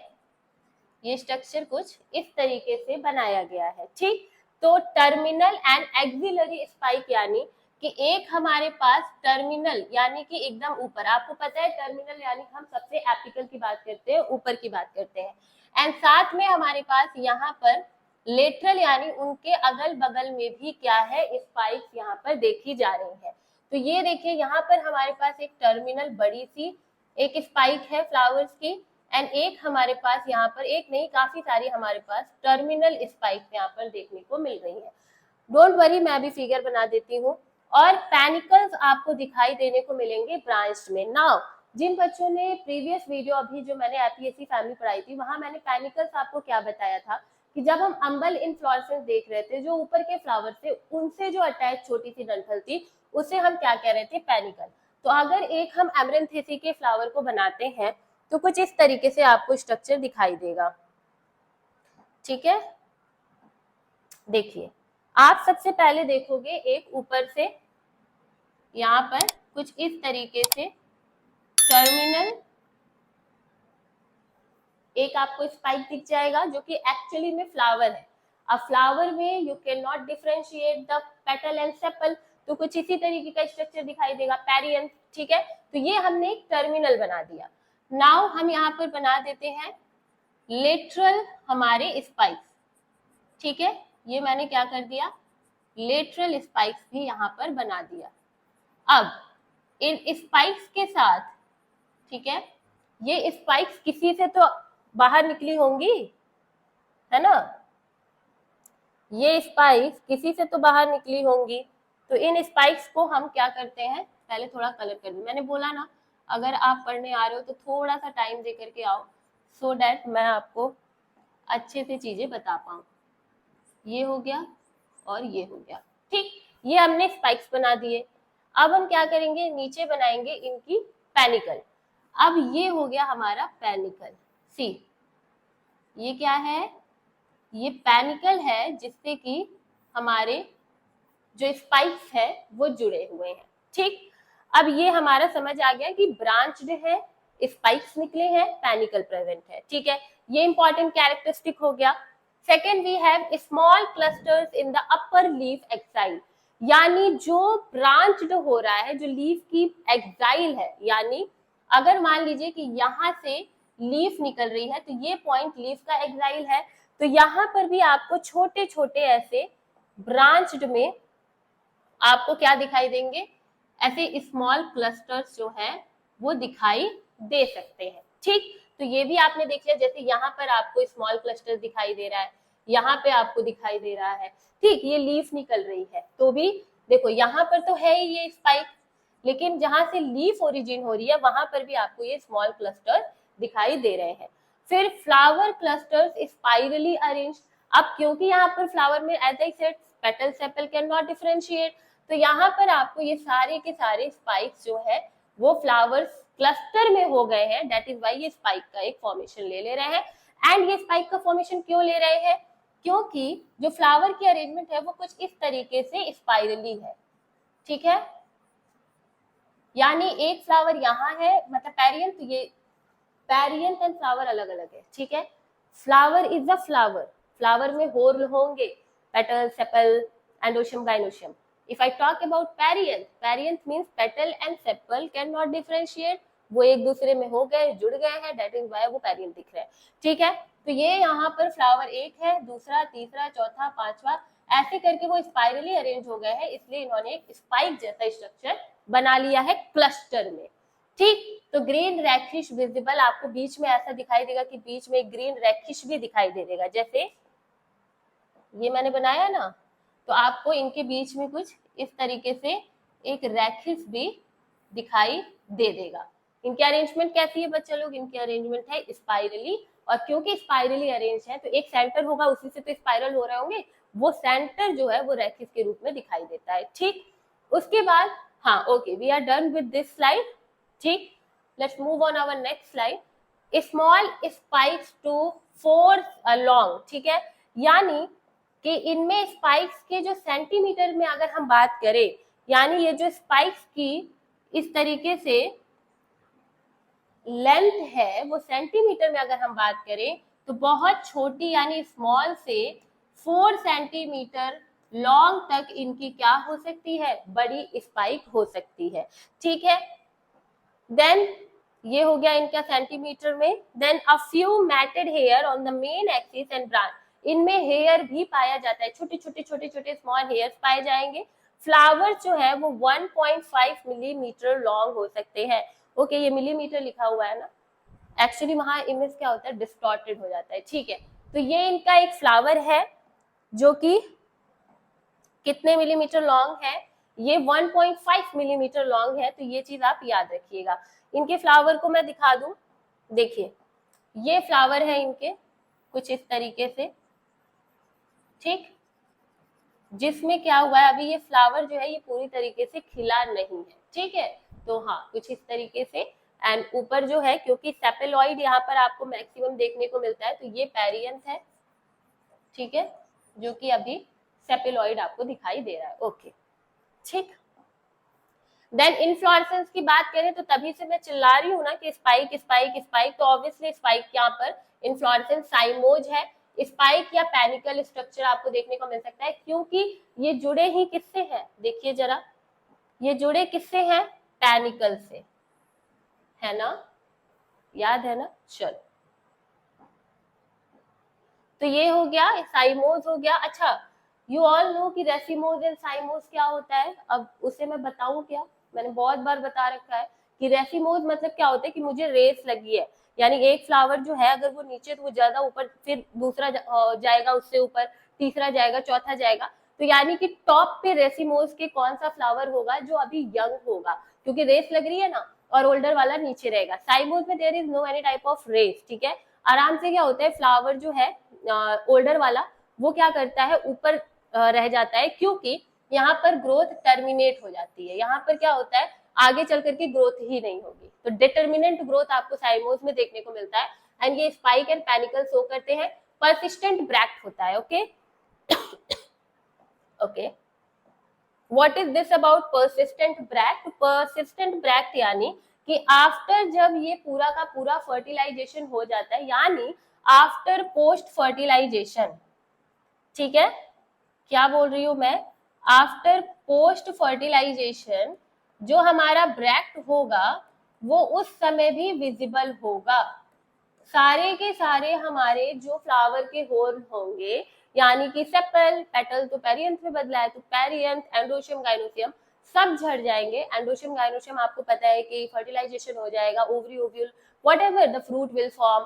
ये स्ट्रक्चर कुछ इस तरीके से बनाया गया है। ठीक, तो टर्मिनल एंड एक्सिलरी स्पाइक यानी कि एक हमारे पास टर्मिनल यानी कि एकदम ऊपर, आपको पता है टर्मिनल यानी हम सबसे एपिकल की बात करते हैं, ऊपर की बात करते हैं, एंड साथ में हमारे पास यहाँ पर लेटरल यानी उनके अगल बगल में भी क्या है? स्पाइक्स यहाँ पर देखी जा रही है। तो ये देखिए, यहाँ पर हमारे पास एक टर्मिनल बड़ी सी एक स्पाइक है फ्लावर्स की, एंड एक हमारे पास यहाँ पर, एक नहीं काफी सारी हमारे पास टर्मिनल स्पाइक यहाँ पर देखने को मिल रही है। डोंट वरी, मैं भी फिगर बना देती हूँ और पैनिकल्स आपको दिखाई देने को मिलेंगे ब्रांच्ड में। नाउ जिन बच्चों ने प्रीवियस वीडियो अभी जो मैंने एपीएससी फैमिली पढ़ाई थी, वहां मैंने पैनिकल्स आपको क्या बताया था कि जब हम अम्बल इनफ्लोरेसेंस देख रहे थे, जो ऊपर के फ्लावर थे उनसे जो अटैच छोटी सी डंठल थी उसे हम क्या कह रहे थे, पैनिकल। तो अगर एक हम एमरेंथेसी के फ्लावर को बनाते हैं तो कुछ इस तरीके से आपको स्ट्रक्चर दिखाई देगा। ठीक है, देखिए आप सबसे पहले देखोगे एक ऊपर से यहाँ पर कुछ इस तरीके से टर्मिनल एक आपको स्पाइक दिख जाएगा जो कि एक्चुअली में फ्लावर है। अब फ्लावर में you can not differentiate the petal and sepal, तो कुछ इसी तरीके का स्ट्रक्चर दिखाई देगा, पेरियंथ। ठीक है, तो ये हमने एक टर्मिनल बना दिया। नाउ हम यहाँ पर बना देते हैं लेटरल हमारे स्पाइक्स। ठीक है, ये मैंने क्या कर दिया, लेटरल स्पाइक्स भी यहाँ पर बना दिया। अब इन स्पाइक्स के साथ, ठीक है, ये स्पाइक्स किसी से तो बाहर निकली होंगी, है ना, ये स्पाइक्स किसी से तो बाहर निकली होंगी। तो इन स्पाइक्स को हम क्या करते हैं, पहले थोड़ा कलर कर दूं। मैंने बोला ना अगर आप पढ़ने आ रहे हो तो थोड़ा सा टाइम दे करके आओ, सो दैट मैं आपको अच्छे से चीजें बता पाऊं। ये हो गया और ये हो गया। ठीक, ये हमने स्पाइक्स बना दिए। अब हम क्या करेंगे, नीचे बनाएंगे इनकी पैनिकल। अब ये हो गया हमारा पैनिकल। सी, ये क्या है, ये पैनिकल है जिससे कि हमारे जो स्पाइक्स है वो जुड़े हुए हैं। ठीक, अब ये हमारा समझ आ गया कि ब्रांच्ड है, स्पाइक्स निकले हैं, पैनिकल प्रेजेंट है। ठीक है, ये इंपॉर्टेंट कैरेक्टरिस्टिक हो गया। Second we have small clusters in the upper leaf axil, यानी जो ब्रांच्ड हो रहा है, जो लीफ की एक्साइल है, यानी अगर मान लीजिए कि यहाँ से लीफ निकल रही है तो ये पॉइंट लीफ का एक्साइल है, तो यहाँ पर भी आपको छोटे छोटे ऐसे ब्रांच्ड में आपको क्या दिखाई देंगे, ऐसे स्मॉल क्लस्टर्स जो है वो दिखाई दे सकते हैं। ठीक, तो ये भी आपने देख लिया, जैसे यहाँ पर आपको स्मॉल क्लस्टर दिखाई दे रहा है, यहाँ पे आपको दिखाई दे रहा है। ठीक, ये लीफ निकल रही है तो भी देखो यहाँ पर तो है ही ये स्पाइक, लेकिन जहां से लीफ ओरिजिन हो रही है वहां पर भी आपको ये स्मॉल क्लस्टर दिखाई दे रहे हैं। फिर फ्लावर क्लस्टर्स स्पाइरली अरेंज। अब क्योंकि यहाँ पर फ्लावर में as I said petal sepal can not differentiate, तो यहाँ पर आपको ये सारे के सारे स्पाइक्स जो है वो फ्लावर्स क्लस्टर में हो गए हैं। दैट इज वाई ये स्पाइक का एक फॉर्मेशन ले रहे हैं। एंड ये स्पाइक का फॉर्मेशन क्यों ले रहे हैं, क्योंकि जो फ्लावर की अरेंजमेंट है वो कुछ इस तरीके से स्पाइरली है। ठीक है, यानी एक फ्लावर यहाँ है, मतलब पेरियंथ, ये पेरियंथ एंड फ्लावर अलग अलग है। ठीक है, flower is a flower, flower में होल होंगे, petal, sepal, androecium, gynoecium. If I talk about perianth, perianth means petal and sepal cannot differentiate, वो एक दूसरे में हो गए, जुड़ गए हैं, that is why वो perianth दिख रहे हैं। ठीक है, तो ये यहाँ पर फ्लावर एक है, दूसरा, तीसरा, चौथा, पांचवा, ऐसे करके वो स्पाइरली अरेंज हो गए हैं, इसलिए इन्होंने एक स्पाइक जैसा स्ट्रक्चर बना लिया है क्लस्टर में। ठीक, तो ग्रीन रैखिश विजिबल, आपको बीच में ऐसा दिखाई देगा कि बीच में ग्रीन रैखिश भी दिखाई दे देगा, जैसे ये मैंने बनाया ना, तो आपको इनके बीच में कुछ इस तरीके से एक रैखिस भी दिखाई दे देगा। इनकी अरेंजमेंट कैसी है बच्चे लोग, इनकी अरेंजमेंट है स्पाइरली, और क्योंकि स्पाइरली अरेंज है तो एक सेंटर होगा, उसी से तो स्पाइरल हो रहे होंगे, वो सेंटर जो है वो रैखिस के रूप में दिखाई देता है। ठीक, उसके बाद हाँ okay, we are done with this slide. ठीक, let's move on our next slide. Small spikes to force along. ठीक है, यानी कि इनमें स्पाइक्स के जो सेंटीमीटर में अगर हम बात करें, यानी ये जो स्पाइक्स की इस तरीके से लेंथ है वो सेंटीमीटर में अगर हम बात करें तो बहुत छोटी, यानी स्मॉल से 4 सेंटीमीटर लॉन्ग तक इनकी क्या हो सकती है, बड़ी स्पाइक हो सकती है। ठीक है, देन ये हो गया इनका सेंटीमीटर में। Then a few matted hair on the main axis and branch, इनमें हेयर भी पाया जाता है, छोटे छोटे स्मॉल हेयर्स पाए जाएंगे। फ्लावर जो है वो 1.5 मिलीमीटर लॉन्ग हो सकते हैं। ओके, ये मिलीमीटर लिखा हुआ है ना, एक्चुअली वहां इमेज क्या होता है, डिस्टॉर्टेड हो जाता है। ठीक है, तो ये इनका एक फ्लावर है जो कि कितने मिलीमीटर लॉन्ग है, ये 1.5 मिलीमीटर लॉन्ग है, तो ये चीज आप याद रखिएगा। इनके फ्लावर को मैं दिखा दूं, देखिए ये फ्लावर है इनके कुछ इस तरीके से, ठीक, जिसमें क्या हुआ है अभी ये फ्लावर जो है ये पूरी तरीके से खिला नहीं है, ठीक है, तो हाँ कुछ इस तरीके से। एंड ऊपर जो है, क्योंकि सेपेलॉइड यहाँ पर आपको मैक्सिमम देखने को मिलता है, तो ये पेरियंथ है, ठीक है, जो कि अभी सेपेलॉइड आपको दिखाई दे रहा है, ओके, ठीक। देन इनफ्लोरेसेंस की बात करें तो तभी से मैं चिल्ला रही हूँ ना कि स्पाइक स्पाइक स्पाइक, तो ऑब्वियसली स्पाइक यहाँ पर इनफ्लोरेसेंस साइमोज है। स्पाइक या पैनिकल स्ट्रक्चर आपको देखने को मिल सकता है, क्योंकि ये जुड़े ही किससे हैं, देखिए जरा, ये जुड़े किससे हैं, पैनिकल से, है ना, याद है ना, चलो, तो ये हो गया, साइमोज हो गया। अच्छा, यू ऑल नो कि रेसिमोज एंड साइमोज क्या होता है, अब उसे मैं बताऊं क्या, मैंने बहुत बार बता रखा है कि रेसिमोज मतलब क्या होता है कि मुझे रेस लगी है, यानी एक फ्लावर जो है अगर वो नीचे तो वो ज्यादा ऊपर, फिर दूसरा जाएगा, उससे ऊपर तीसरा जाएगा, चौथा जाएगा, तो यानी कि टॉप पे रेसिमोज के कौन सा फ्लावर होगा जो अभी यंग होगा, क्योंकि रेस लग रही है ना, और ओल्डर वाला नीचे रहेगा। साइमोज में there is no any type of race, ठीक है, आराम से क्या होता है फ्लावर जो है ओल्डर वाला वो क्या करता है, ऊपर रह जाता है, क्योंकि यहाँ पर ग्रोथ टर्मिनेट हो जाती है, यहाँ पर क्या होता है आगे चल करके ग्रोथ ही नहीं होगी, तो डिटर्मिनेंट ग्रोथ आपको साइमोज में देखने को मिलता है। एंड ये स्पाइक एंड पैनिकल शो करते हैं। परसिस्टेंट ब्रैक्ट होता है, okay okay, what is this about persistent bract, persistent bract यानी कि आफ्टर जब ये पूरा का पूरा फर्टिलाइजेशन हो जाता है, यानी आफ्टर पोस्ट फर्टिलाइजेशन, ठीक है, क्या बोल रही हूं मैं, आफ्टर पोस्ट फर्टिलाइजेशन जो हमारा ब्रैक्ट होगा वो उस समय भी विजिबल होगा। सारे के सारे हमारे जो फ्लावर के होल होंगे, यानी कि सेपल, पेटल तो पेरियंथ में बदला है, तो पेरियंथ, एंड्रोशियम, गाइनोसियम सब झड़ जाएंगे। एंड्रोशियम, गाइनोसियम आपको पता है कि फर्टिलाइजेशन हो जाएगा, ovary, ovule, whatever the fruit will form,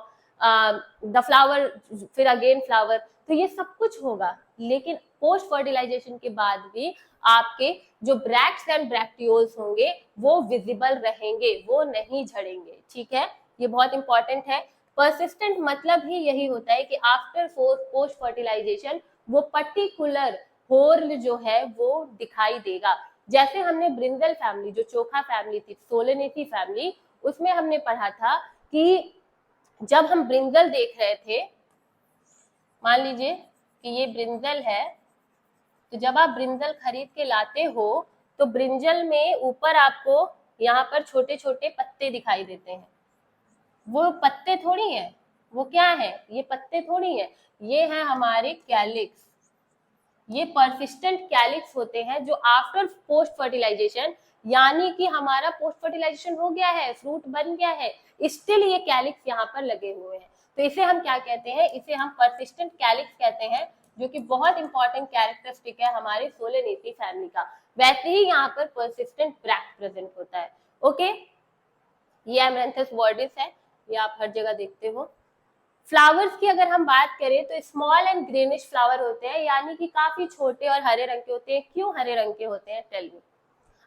the flower, फिर अगेन फ्लावर, तो ये सब कुछ होगा, लेकिन पोस्ट फर्टिलाइजेशन के बाद भी आपके जो ब्रैक्ट्स एंड ब्रैक्टियोल्स होंगे वो विजिबल रहेंगे, वो नहीं झड़ेंगे, ठीक है, ये बहुत इंपॉर्टेंट है। परसिस्टेंट मतलब ही यही होता है कि आफ्टर पोस्ट फर्टिलाइजेशन वो पर्टिकुलर होल जो है वो दिखाई देगा। जैसे हमने ब्रिंजल फैमिली, जो चोखा फैमिली थी, सोलेनेसी फैमिली, उसमें हमने पढ़ा था कि जब हम ब्रिंजल देख रहे थे, मान लीजिए कि ये ब्रिंजल है, तो जब आप ब्रिंजल खरीद के लाते हो तो ब्रिंजल में ऊपर आपको यहाँ पर छोटे छोटे पत्ते दिखाई देते हैं, वो पत्ते थोड़ी है, वो क्या है, ये पत्ते थोड़ी है, ये है हमारे कैलिक्स, ये परसिस्टेंट कैलिक्स होते हैं जो आफ्टर पोस्ट फर्टिलाइजेशन, यानी कि हमारा पोस्ट फर्टिलाइजेशन हो गया है, फ्रूट बन गया है, स्टिल ये कैलिक्स यहाँ पर लगे हुए हैं, तो इसे हम क्या कहते हैं, इसे हम परसिस्टेंट कैलिक्स कहते हैं, जो कि बहुत इंपॉर्टेंट कैरेक्टरिस्टिक है हमारे सोलेनेसी फैमिली का। वैसे ही यहाँ पर परसिस्टेंट ब्रैक्ट प्रेजेंट होता है, ओके, ये एमरैंथस वर्डिस है, ये आप हर जगह देखते हो। फ्लावर्स की अगर हम बात करें तो स्मॉल एंड ग्रीनिश फ्लावर होते हैं, यानी कि काफी छोटे और हरे रंग के होते हैं। क्यों हरे रंग के होते हैं, टेल मी।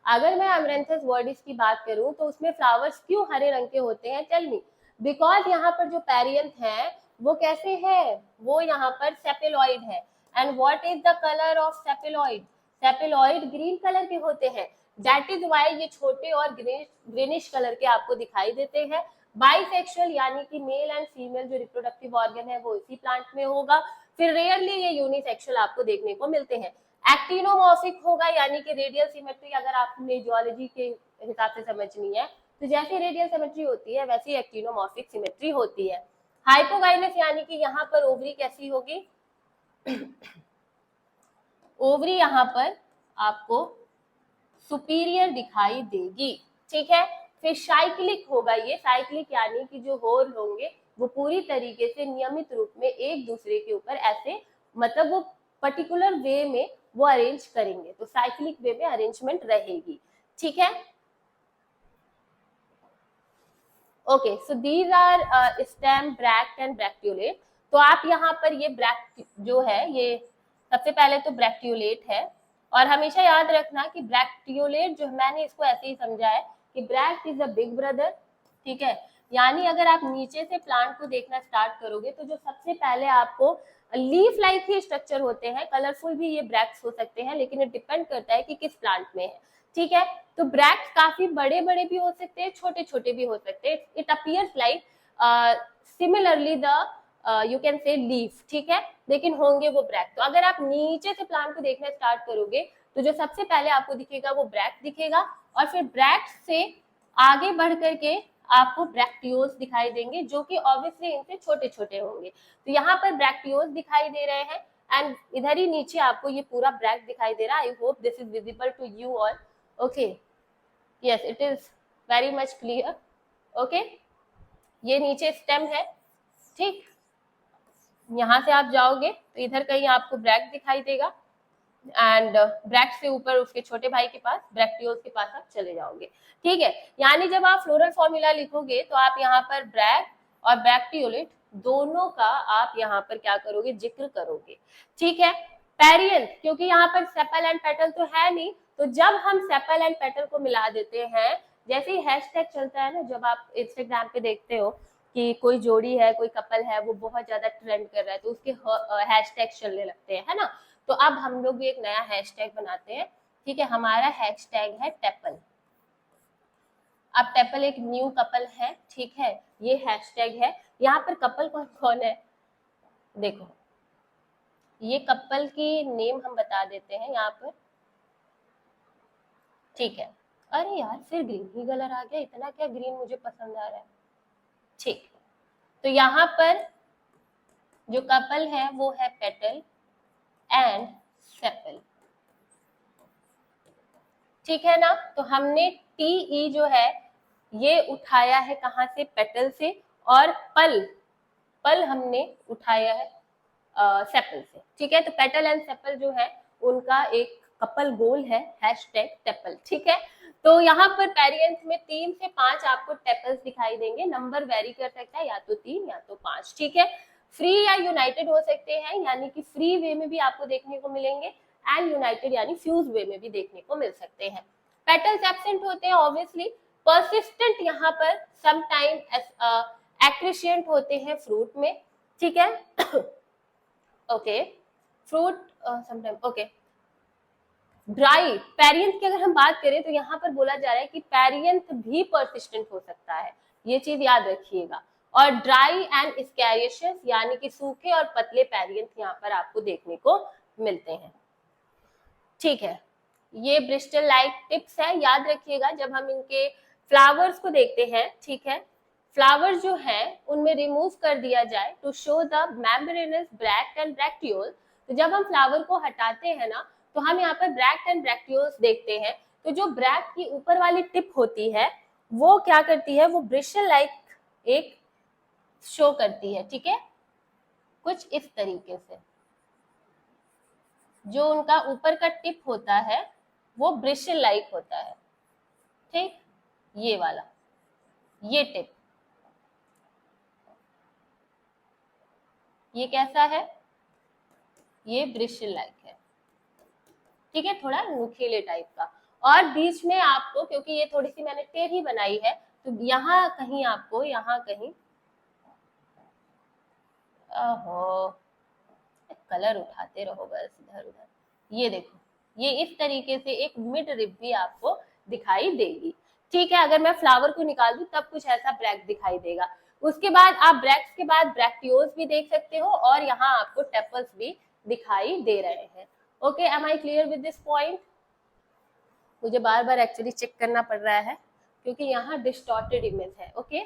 अगर मैं एमरैंथस वर्डिस की बात करूं तो उसमें फ्लावर्स क्यों हरे रंग के होते हैं, टेल मी। बिकॉज यहाँ पर जो पेरियंथ है वो कैसे है, वो यहाँ पर सेपेलॉइड है। And what is the colour of sepaloid, sepaloid green colour के होते हैं, दैट इज वाई ये छोटे और ग्रीनिश कलर के आपको दिखाई देते हैं। बाइसेक्सुअल यानी कि मेल एंड फीमेल जो रिप्रोडक्टिव ऑर्गन है वो इसी प्लांट में होगा। फिर रेयरली ये यूनिसेक्सुअल आपको देखने को मिलते हैं। एक्टिनोमॉर्फिक होगा, यानी कि रेडियल सिमेट्री अगर आपने जियोलॉजी के हिसाब से समझनी है तो जैसे रेडियल सिमेट्री होती है वैसी एक्टिनोमॉर्फिक सिमेट्री होती है। हाइपोगाइनस यानी कि यहाँ पर ओवरी कैसी होगी, ओवरी यहाँ पर आपको सुपीरियर दिखाई देगी, ठीक है। फिर साइक्लिक होगा, ये साइक्लिक यानी कि जो होल होंगे वो पूरी तरीके से नियमित रूप में एक दूसरे के ऊपर ऐसे, मतलब वो पर्टिकुलर वे में वो अरेंज करेंगे, तो साइक्लिक वे में अरेंजमेंट रहेगी, ठीक है। Okay, so these are stem, bract and bracteolate. तो आप यहाँ पर ये ब्रैक्ट जो है, ये सबसे पहले तो ब्रैक्टियोलेट है, और हमेशा याद रखना कि ब्रैक्टियोलेट जो मैंने इसको ऐसे ही समझा है कि bract is a big brother, ठीक है। यानी अगर आप नीचे से प्लांट को देखना स्टार्ट करोगे तो जो सबसे पहले आपको लीफ लाइक ही स्ट्रक्चर होते हैं, कलरफुल भी ये ब्रैक्ट्स हो सकते हैं, लेकिन ये डिपेंड करता है कि किस प्लांट में है, ठीक है। तो ब्रैक्ट काफी बड़े बड़े भी हो सकते हैं, छोटे छोटे भी हो सकते हैं। It appears like similarly the you can say leaf, ठीक है, लेकिन होंगे वो ब्रैक्ट। तो अगर आप नीचे से प्लांट को देखना स्टार्ट करोगे तो जो सबसे पहले आपको दिखेगा वो ब्रैक्ट दिखेगा, और फिर ब्रैक्ट से आगे बढ़ करके आपको ब्रैक्टियोल्स दिखाई देंगे, जो कि ऑब्वियसली इनसे छोटे छोटे होंगे। तो यहाँ पर ब्रैक्टियोल्स दिखाई दे रहे हैं, एंड इधर ही नीचे आपको ये पूरा ब्रैक्ट दिखाई दे रहा है। I hope this is visible to you all. Okay, yes, it is very much clear. Okay, ये नीचे स्टेम है, ठीक। यहाँ से आप जाओगे तो इधर कहीं आपको ब्रैक्ट दिखाई देगा, एंड ब्रैक्ट से ऊपर उसके छोटे भाई के पास, ब्रैक्टियोल्स के पास आप चले जाओगे, ठीक है। यानी जब आप फ्लोरल फॉर्मूला लिखोगे तो आप यहाँ पर ब्रैक्ट और ब्रैक्टियोलेट दोनों का आप यहाँ पर क्या करोगे, जिक्र करोगे, ठीक है। पेरियंथ, क्योंकि यहाँ पर सेपल एंड पेटल तो है नहीं, तो जब हम सेपल एंड पेटल को मिला देते हैं, जैसे ही हैशटैग चलता है ना, जब आप इंस्टाग्राम पे देखते हो कि कोई जोड़ी है, कोई कपल है, वो बहुत ज्यादा ट्रेंड कर रहा है, तो उसके हैशटैग चलने लगते हैं, है ना। तो अब हम लोग भी एक नया हैशटैग बनाते हैं, ठीक है। हमारा हैशटैग है टेपल। अब टेपल एक न्यू कपल है, ठीक है, ये हैशटैग है। यहाँ पर कपल कौन कौन है, देखो, ये कपल की नेम हम बता देते हैं यहाँ पर, ठीक है। अरे यार, फिर ग्रीन ही कलर आ गया, इतना क्या ग्रीन मुझे पसंद आ रहा है, ठीक। तो यहाँ पर जो कपल है वो है पेटल एंड सेपल, ठीक है ना। तो हमने टी जो है ये उठाया है कहाँ से, पेटल से, और पल पल हमने उठाया है सेपल से, ठीक है। तो पेटल एंड सेपल जो है उनका एक कपल गोल है, हैशटैग टेपल, ठीक है। तो यहाँ पर पेरियंस में 3 से 5 आपको टेपल्स दिखाई देंगे, नंबर वेरी कर सकता है, या तो 3 या तो 5, ठीक है। फ्री या यूनाइटेड हो सकते हैं, यानी कि फ्री वे में भी आपको देखने को मिलेंगे, एंड यूनाइटेड यानी फ्यूज वे में भी देखने को मिल सकते हैं। पेटल्स एब्सेंट होते हैं ऑब्वियसली। परसिस्टेंट यहाँ पर समटाइम एक्रिशिएंट होते हैं फ्रूट में, ठीक है। Okay, fruit sometime, okay. Dry perianth की अगर हम बात करें तो यहाँ पर बोला जा रहा है कि पेरियंथ भी परसिस्टेंट हो सकता है, ये चीज याद रखिएगा। और ड्राई एंड स्कैरियस यानी कि सूखे और पतले पेरियंथ यहाँ पर आपको देखने को मिलते हैं, ठीक है। ये ब्रिस्टल लाइक टिप्स है, याद रखिएगा जब हम इनके फ्लावर्स को देखते हैं, ठीक है। फ्लावर्स जो है उनमें रिमूव कर दिया जाए to show the membranous bract and bracteole. तो जब हम फ्लावर को हटाते हैं ना, तो हम यहाँ पर ब्रैक्ट एंड ब्रैक्टियोल्स देखते हैं। तो जो ब्रैक्ट की ऊपर वाली टिप होती है वो क्या करती है, वो ब्रिस्टल लाइक एक शो करती है, ठीक है, कुछ इस तरीके से। जो उनका ऊपर का टिप होता है वो ब्रिस्टल लाइक होता है, ठीक, ये वाला, ये टिप, ये कैसा है, ये ब्रिस्टल लाइक है, ठीक है, थोड़ा नुकीले टाइप का। और बीच में आपको, क्योंकि ये थोड़ी सी मैंने टेढ़ी बनाई है, तो यहाँ कहीं आपको, यहाँ कहीं, ओहो, कलर उठाते रहो बस इधर उधर, ये देखो, ये इस तरीके से एक मिड रिब भी आपको दिखाई देगी, ठीक है। अगर मैं फ्लावर को निकाल दूं तब कुछ ऐसा ब्रैक दिखाई देगा। उसके बाद आप ब्रैक्स के बाद ब्रैक्टियोल्स भी देख सकते हो, और यहाँ आपको टेपल्स भी दिखाई दे रहे हैं। Okay, am I clear with this point? मुझे बार बार एक्चुअली चेक करना पड़ रहा है क्योंकि यहाँ डिस्टॉर्टेड इमेज है। ओके,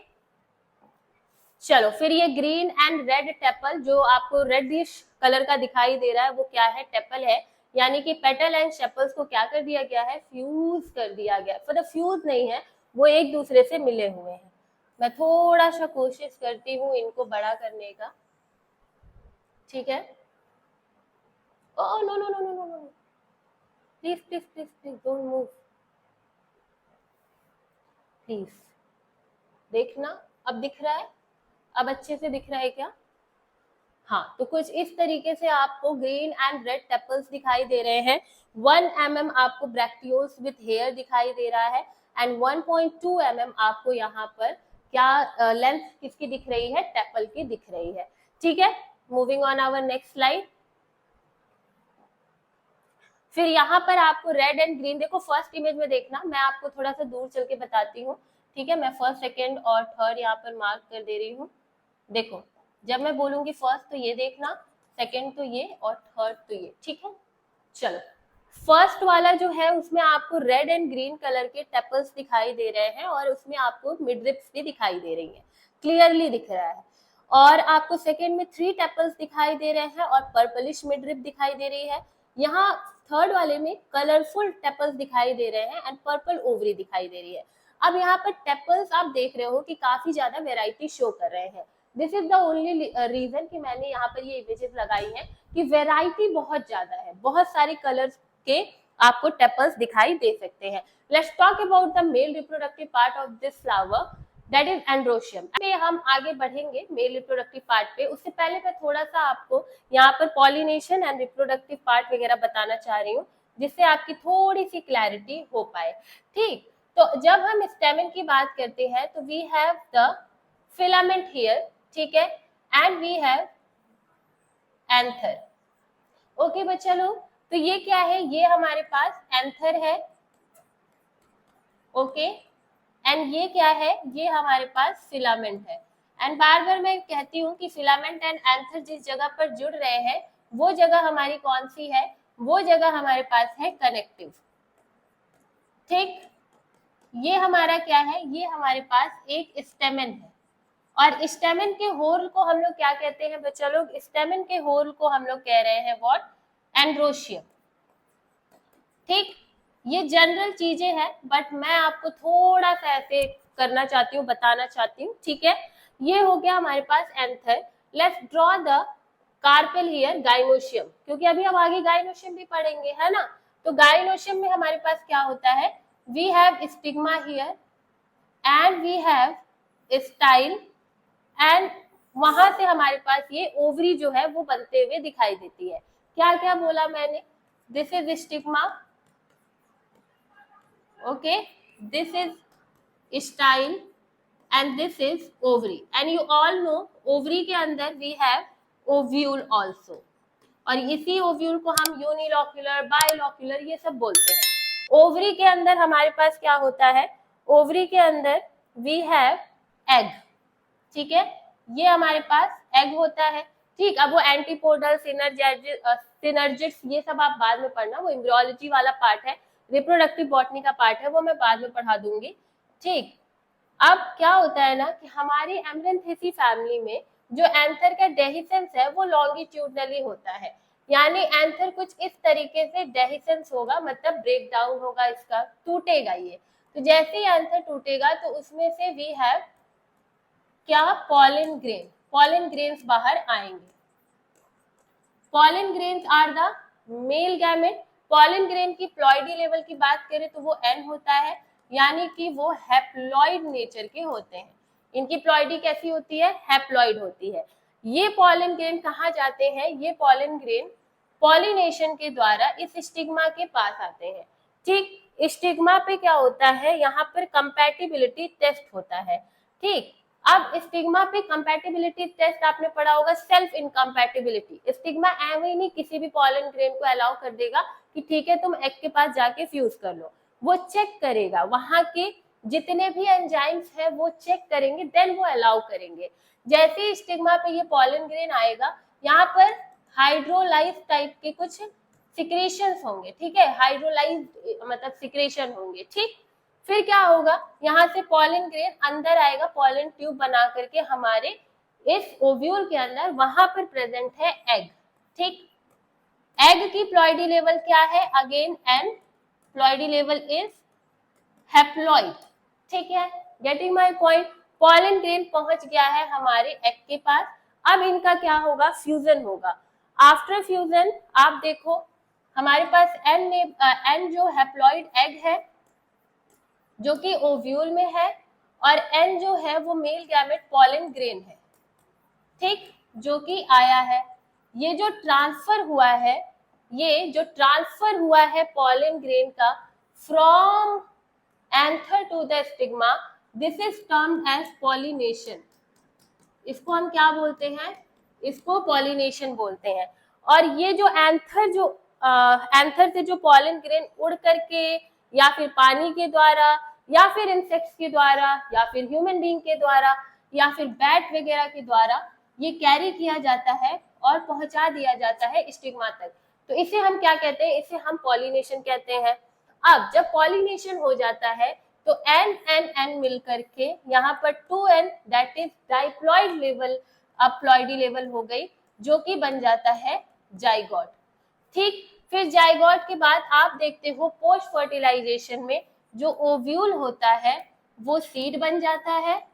चलो फिर ये ग्रीन एंड रेड टेपल जो आपको रेडिश कलर का दिखाई दे रहा है वो क्या है, टेपल है। यानी कि पेटल एंड सेपल्स को क्या कर दिया गया है, फ्यूज कर दिया गया। मतलब फ्यूज नहीं है, वो एक दूसरे से मिले हुए हैं। मैं थोड़ा सा कोशिश करती हूँ इनको बड़ा करने का, ठीक है। Oh no no no no no no, please please please please don't move, please. देखना, अब दिख रहा है, अब अच्छे से दिख रहा है क्या? हाँ, तो कुछ इस तरीके से आपको ग्रीन एंड रेड टेपल्स दिखाई दे रहे हैं। 1 mm आपको ब्रैक्टियोल्स विथ हेयर दिखाई दे रहा है एंड 1.2 mm आपको यहाँ पर क्या लेंथ किसकी दिख रही है, टेपल की दिख रही है। ठीक है, moving on our next slide. फिर यहाँ पर आपको रेड एंड ग्रीन, देखो फर्स्ट इमेज में देखना, मैं आपको थोड़ा सा दूर चल के बताती हूँ। ठीक है, मैं फर्स्ट सेकेंड और थर्ड यहाँ पर मार्क कर दे रही हूँ। देखो जब मैं बोलूंगी फर्स्ट तो ये देखना, सेकेंड तो ये और थर्ड तो ये। ठीक है, चलो फर्स्ट वाला जो है उसमें आपको रेड एंड ग्रीन कलर के टेपल्स दिखाई दे रहे हैं और उसमें आपको मिडरिप्स भी दिखाई दे रही है, क्लियरली दिख रहा है। और आपको सेकेंड में 3 टेपल्स दिखाई दे रहे हैं और पर्पलिश मिडरिप दिखाई दे रही है। यहाँ थर्ड वाले में कलरफुल टेपल्स दिखाई दे रहे हैं एंड पर्पल ओवरी दिखाई दे रही है। अब यहाँ पर टेपल्स आप देख रहे हो कि काफी ज्यादा वेराइटी शो कर रहे हैं। This is the only reason कि मैंने यहाँ पर ये इमेजेस लगाई हैं कि वेराइटी बहुत ज्यादा है, बहुत सारे कलर्स के आपको टेपल्स दिखाई दे सकते हैं। Let's talk about the male reproductive part of this flower, that is androecium. पे हम आगे बढ़ेंगे मेल रिप्रोडक्टिव पार्ट पे, उससे पहले मैं थोड़ा सा आपको यहाँ पर पॉलिनेशन एंड रिप्रोडक्टिव पार्ट वगैरह बताना चाह रही हूँ जिससे आपकी थोड़ी सी क्लैरिटी हो पाए। ठीक, तो जब हम स्टेमन की बात करते हैं तो we have the filament here, ठीक है, and we have anther. Okay बच्चा लोग, तो ये क्या है, ये हमारे पास एंथर है। ओके, एंड ये क्या है, ये हमारे पास फिलामेंट है। एंड बार बार मैं कहती हूँ कि फिलामेंट एंड एंथर जिस जगह पर जुड़ रहे हैं वो जगह हमारी कौन सी है, वो जगह हमारे पास है कनेक्टिव। ठीक, ये हमारा क्या है, ये हमारे पास एक स्टेमन है और स्टेमन के होल को हम लोग क्या कहते हैं बच्चा लोग, स्टेमन के होल को हम लोग कह रहे हैं व्हाट, एंड्रोशियम। ठीक, ये जनरल चीजें हैं बट मैं आपको थोड़ा सा ऐसे करना चाहती हूँ, बताना चाहती हूँ। ठीक है, ये हो गया हमारे पास anther. Let's draw the carpel here, gynoecium, क्योंकि अभी हम आगे गाइनोशियम भी पढ़ेंगे, है ना। तो गाइनोशियम में हमारे पास क्या होता है, we have stigma here and we have style and वहां से हमारे पास ये ओवरी जो है वो बनते हुए दिखाई देती है। क्या क्या बोला मैंने, this is stigma, okay, this is style and this is ovary and you all know ovary के अंदर we have ovule also और इसी ओव्यूल को हम यूनिलॉक्यूलर, बायोलॉक्यूलर ये सब बोलते हैं। ओवरी के अंदर हमारे पास क्या होता है, ओवरी के अंदर वी हैव एग, ठीक है, ये हमारे पास एग होता है। ठीक, अब वो एंटीपोडल, सिनर्जिट्स ये सब आप बाद में पढ़ना, वो एम्ब्रियोलॉजी वाला पार्ट है, रिप्रोडक्टिव बॉटनी का पार्ट है, वो मैं बाद में पढ़ा दूंगी। ठीक, अब क्या होता है ना कि हमारी एमरेंथेसी फैमिली में जो एंथर का डेहिसेंस है वो लॉन्गिट्यूडनली होता है, यानी एंथर कुछ इस तरीके से डेहिसेंस होगा, मतलब ब्रेक डाउन होगा, इसका टूटेगा ये। तो जैसे ही एंथर टूटेगा तो उसमें से वी हैव क्या, पॉलन ग्रेन, पॉलन ग्रेन्स बाहर आएंगे। Pollen grains are the male gamete. Pollen grain की प्लॉइडी लेवल की बात करें तो वो एन होता है, यानी कि वो हैप्लॉइड नेचर के होते हैं। इनकी प्लॉइडी कैसी होती है, हैप्लॉइड होती है। ये पॉलन ग्रेन कहाँ जाते हैं, ये पॉलन ग्रेन पॉलिनेशन के द्वारा इस स्टिग्मा के पास आते हैं। ठीक, स्टिग्मा पे क्या होता है, यहाँ पर कंपैटिबिलिटी टेस्ट होता है। ठीक, अब स्टिग्मा पे कंपैटिबिलिटी टेस्ट आपने पढ़ा होगा, सेल्फ इनकम्पैटिबिलिटी। स्टिग्मा एवं ही नहीं किसी भी पॉलन ग्रेन को अलाउ कर देगा कि ठीक है तुम एग के पास जाके फ्यूज कर लो, वो चेक करेगा, वहां के जितने भी एंजाइम्स है वो चेक करेंगे, देन वो अलाउ करेंगे। जैसे ही स्टिग्मा पे ये पॉलन ग्रेन आएगा, यहाँ पर हाइड्रोलाइज टाइप के कुछ सिक्रेशंस होंगे, ठीक है, हाइड्रोलाइज मतलब सिक्रेशन होंगे। ठीक, फिर क्या होगा, यहाँ से पॉलन ग्रेन अंदर आएगा, पॉलन ट्यूब बना करके हमारे इस ओव्यूल के अंदर, वहां पर प्रेजेंट है एग। ठीक, एग की प्लॉइडी लेवल क्या है, again n, ploidy level is haploid. ठीक है, getting my point. Pollen grain पहुंच गया है हमारे एग के पास, अब इनका क्या होगा, फ्यूजन होगा। आफ्टर फ्यूजन आप देखो हमारे पास एन जो हैप्लॉइड एग है जो कि ओव्यूल में है, और एन जो है वो मेल गैमेट पॉलन ग्रेन है। ठीक, जो कि आया है, ये जो ट्रांसफर हुआ है पॉलन ग्रेन का from anther to the stigma, this is termed as pollination. इसको हम क्या बोलते हैं? इसको पॉलिनेशन बोलते हैं। और ये जो एंथर से जो पॉलन ग्रेन उड़ करके या फिर पानी के द्वारा या फिर इंसेक्ट्स के द्वारा या फिर ह्यूमन बीइंग के द्वारा या फिर बैट वगैरह के द्वारा ये कैरी किया जाता है और पहुंचा दिया जाता है स्टिग्मा तक, तो इसे हम क्या कहते हैं? इसे हम पॉलिनेशन कहते हैं। अब जब पॉलिनेशन हो जाता है तो N मिल करके यहाँ पर 2N that is diploid level, haploidy level हो गई, जो कि बन जाता है जाइगोट। ठीक, फिर जाइगोट के बाद आप देखते हो पोस्ट फर्टिलाइजेशन में जो ओव्यूल होता है वो सीड बन जाता है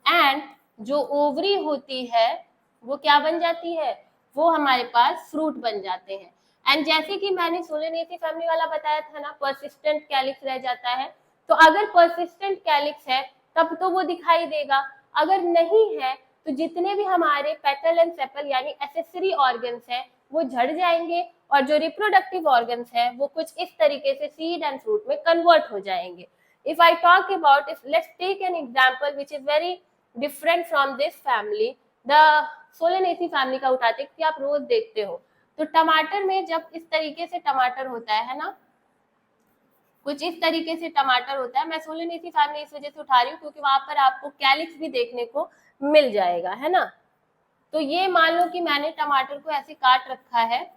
एंड जो ओवरी होती है वो क्या बन जाती है? वो हमारे पास फ्रूट बन जाते हैं। एंड जैसे कि मैंने सोलेनेसी फैमिली वाला बताया था ना, परसिस्टेंट कैलिक्स रह जाता है, तो अगर परसिस्टेंट कैलिक्स है तब तो वो दिखाई देगा, अगर नहीं है तो जितने भी हमारे पेटल एंड सेपल यानी एसेसरी ऑर्गन्स हैं वो झड़ जाएंगे और जो रिप्रोडक्टिव ऑर्गन्स हैं वो कुछ इस तरीके से सीड एंड फ्रूट में कन्वर्ट हो जाएंगे। If I talk about it, let's take an example which is very different from this family, the Solanaceae family का उठाते कि आप रोज देखते हो तो टमाटर में जब इस तरीके से टमाटर होता है ना, कुछ इस तरीके से टमाटर होता है। मैं सोलेनेसी फैमिली इस वजह से उठा रही हूँ क्योंकि वहां पर आपको कैलिक्स भी देखने को मिल जाएगा, है ना। तो ये मान लो कि मैंने टमाटर को ऐसे काट रखा है,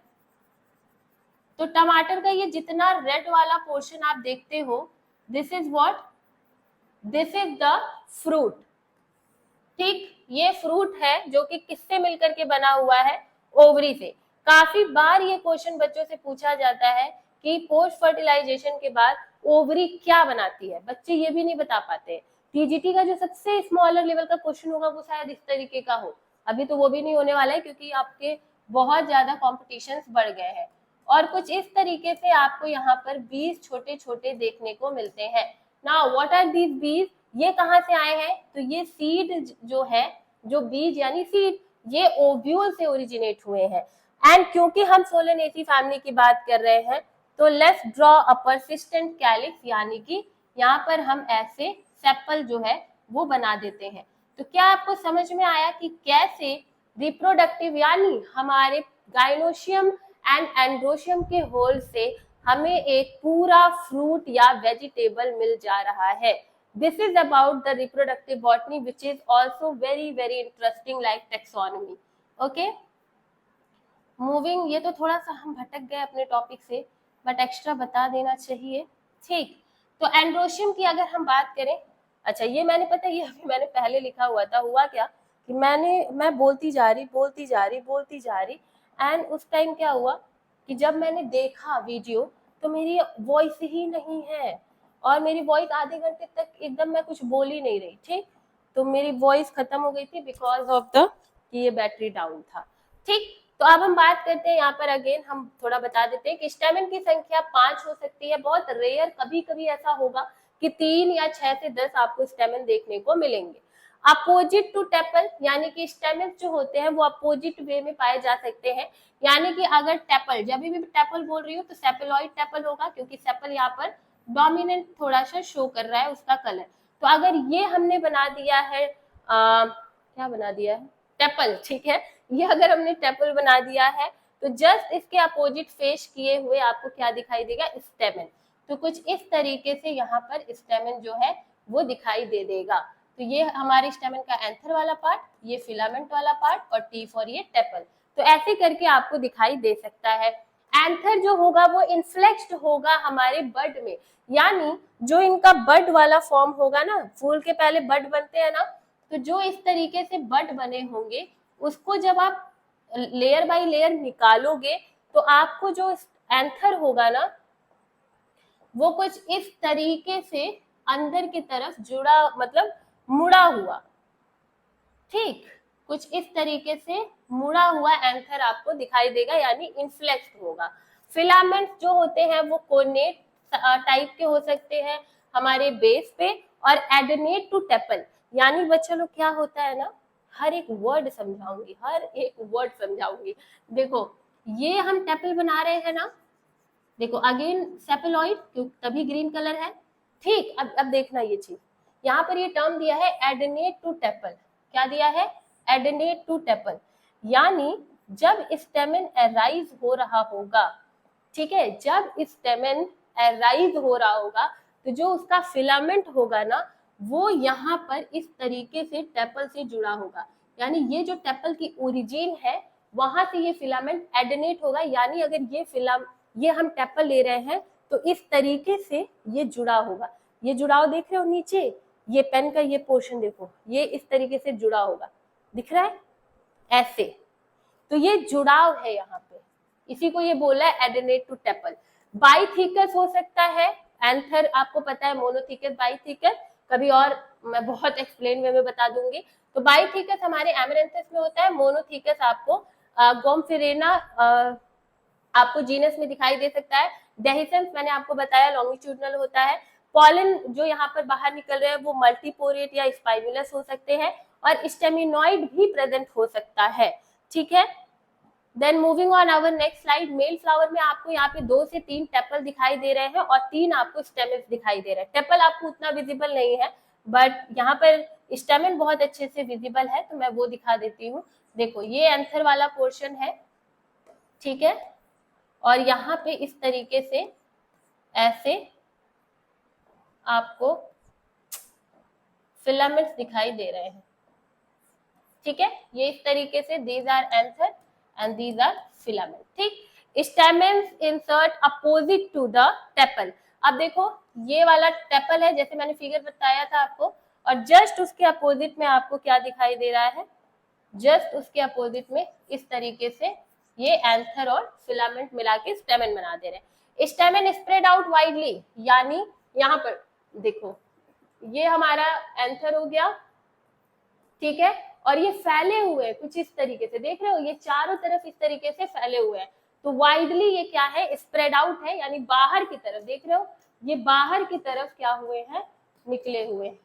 तो टमाटर का ये जितना रेड वाला पोर्शन आप देखते हो, this is what? This is the fruit. ठीक, ये फ्रूट है जो कि किससे मिलकर के बना हुआ है? ओवरी से। काफी बार ये क्वेश्चन बच्चों से पूछा जाता है कि पोस्ट फर्टिलाइजेशन के बाद ओवरी क्या बनाती है, बच्चे ये भी नहीं बता पाते। टीजीटी का जो सबसे स्मॉलर लेवल का क्वेश्चन होगा वो शायद इस तरीके का हो, अभी तो वो भी नहीं होने वाला है क्योंकि आपके बहुत ज्यादा कॉम्पिटिशन्स बढ़ गए हैं। और कुछ इस तरीके से आपको यहाँ पर बीज छोटे छोटे देखने को मिलते हैं। नाउ व्हाट आर दीज बीज? ये कहाँ से आए हैं? तो ये सीड जो है, जो बीज यानी सीड, ये ओव्यूल से ओरिजिनेट हुए हैं। एंड क्योंकि हम सोलेनेसी फैमिली की बात कर रहे हैं तो let's draw a persistent calyx, यानी कि यहाँ पर हम ऐसे सेपल जो है वो बना देते हैं। तो क्या आपको समझ में आया कि कैसे रिप्रोडक्टिव यानी हमारे गाइनोशियम एंड एंड्रोशियम के होल से हमें एक पूरा फ्रूट या वेजिटेबल मिल जा रहा है। This is about the reproductive botany, which is also very very interesting like taxonomy. Okay? Moving, ये तो थोड़ा सा हम भटक गए अपने टॉपिक से, बट एक्स्ट्रा बता देना चाहिए। ठीक, तो एंड्रोशियम की अगर हम बात करें, अच्छा ये मैंने पता है, ये अभी मैंने पहले लिखा हुआ था। हुआ क्या कि मैं बोलती जा रही एंड उस टाइम क्या हुआ कि जब मैंने देखा वीडियो तो मेरी वॉइस ही नहीं है और मेरी वॉइस आधे घंटे तक एकदम मैं कुछ बोल ही नहीं रही। ठीक, तो मेरी वॉइस खत्म हो गई थी बिकॉज ऑफ द कि ये बैटरी डाउन था। ठीक, तो अब हम बात करते हैं यहाँ पर अगेन हम थोड़ा बता देते हैं कि स्टेमन की संख्या 5 हो सकती है। बहुत रेयर, कभी कभी ऐसा होगा कि 3 या 6 से 10 आपको स्टेमन देखने को मिलेंगे। अपोजिट टू टेपल, यानी कि स्टेमन जो होते हैं वो अपोजिट वे में पाए जा सकते हैं। यानी कि अगर टेपल, जब भी टेपल बोल रही हूँ तो सेपेलॉइड टेपल होगा क्योंकि सेपल यहाँ पर डोमिनेंट थोड़ा सा शो कर रहा है उसका कलर। तो अगर ये हमने बना दिया है क्या बना दिया है? टेपल। ठीक है, ये अगर हमने टेपल बना दिया है तो जस्ट इसके अपोजिट फेस किए हुए आपको क्या दिखाई देगा? स्टेमन। तो कुछ इस तरीके से यहाँ पर स्टेमन जो है वो दिखाई दे देगा। तो ये हमारे स्टेमन का एंथर वाला पार्ट, ये फिलामेंट वाला पार्ट और टी फॉर ये टेपल। तो ऐसे करके आपको दिखाई दे सकता है। एंथर जो होगा वो इन्फ्लेक्स्ड होगा हमारे बड में, यानी जो इनका बड वाला फॉर्म होगा ना, फूल के पहले बड बनते हैं ना, तो जो इस तरीके से बड बने होंगे उसको जब आप लेयर बाय लेयर निकालोगे तो आपको जो एंथर होगा ना वो कुछ इस तरीके से अंदर की तरफ जुड़ा, मतलब मुड़ा हुआ। ठीक, कुछ इस तरीके से मुड़ा हुआ एंथर आपको दिखाई देगा, यानी इन्फ्लेक्स्ड होगा। फिलामेंट जो होते हैं वो कोनेट टाइप के हो सकते हैं हमारे बेस पे, और एडनेट टू टेपल, यानी बच्चा लोग क्या होता है ना, हर एक वर्ड समझाऊंगी, हर एक वर्ड समझाऊंगी। देखो ये हम टेपल बना रहे हैं ना, देखो अगेन सेपेलॉइड, तभी ग्रीन कलर है। ठीक, अब देखना ये चीज, यहाँ पर ये टर्म दिया है एडेनेट टू टेपल। क्या दिया है? एडेनेट टू टेपल, यानी जब स्टेमन अराइज हो रहा होगा, ठीक है, जब स्टेमन अराइज हो रहा होगा तो जो उसका फिलामेंट होगा ना, वो यहाँ पर इस तरीके से टेपल से जुड़ा होगा। यानी ये जो टेपल की ओरिजिन है वहां से ये फिलामेंट एडेनेट होगा, यानी अगर ये हम टेपल ले रहे हैं तो इस तरीके से ये जुड़ा होगा। ये जुड़ाव देख रहे हो नीचे, ये पेन का ये पोर्शन देखो, ये इस तरीके से जुड़ा होगा, दिख रहा है ऐसे। तो ये जुड़ाव है यहाँ पे, इसी को ये बोला है एडेनेट टू टेपल। बाइथिकस हो सकता है, एंथर आपको पता है, मोनोथिकस, बाइथिकस कभी और मैं बहुत एक्सप्लेन वे में बता दूंगी। तो बाइथिकस हमारे एमरेंथस में होता है, मोनोथिकस आपको गोम्फिरेना आपको जीनस में दिखाई दे सकता है। डेहिसेंस मैंने आपको बताया लॉन्गिट्यूडनल होता है। पॉलन जो यहाँ पर बाहर निकल रहे हैं वो मल्टीपोरेट या स्पाइमुलस हो सकते हैं, और स्टेमिनॉइड भी प्रेजेंट हो सकता है, ठीक है। Then moving on our next slide, male flower में आपको यहाँ पे 2 से 3 टेपल दिखाई दे रहे हैं और 3 आपको स्टेमेन्स दिखाई दे रहे हैं। टेपल आपको उतना विजिबल नहीं है, बट यहाँ पर स्टेमेन बहुत अच्छे से विजिबल है, तो मैं वो दिखा देती हूँ। देखो ये एंथर वाला पोर्शन है, ठीक है, और यहाँ पे इस तरीके से ऐसे आपको फिलामेंट्स दिखाई दे रहे हैं, ठीक है। ये इस तरीके से these are anther and these are filament, ठीक। Stamens insert opposite to the tepal. अब देखो ये वाला टेपल है, जैसे मैंने फिगर बताया था आपको, और जस्ट उसके अपोजिट में आपको क्या दिखाई दे रहा है, जस्ट उसके अपोजिट में इस तरीके से ये एंथर और फिलामेंट मिला के स्टेमेन बना दे रहे हैं। स्टेमेन स्प्रेड आउट वाइडली, यानी यहाँ पर देखो ये हमारा एंथर हो गया, ठीक है, और ये फैले हुए हैं कुछ इस तरीके से, देख रहे हो ये चारों तरफ इस तरीके से फैले हुए हैं। तो वाइडली ये क्या है, स्प्रेड आउट है, यानी बाहर की तरफ, देख रहे हो ये बाहर की तरफ क्या हुए हैं, निकले हुए हैं,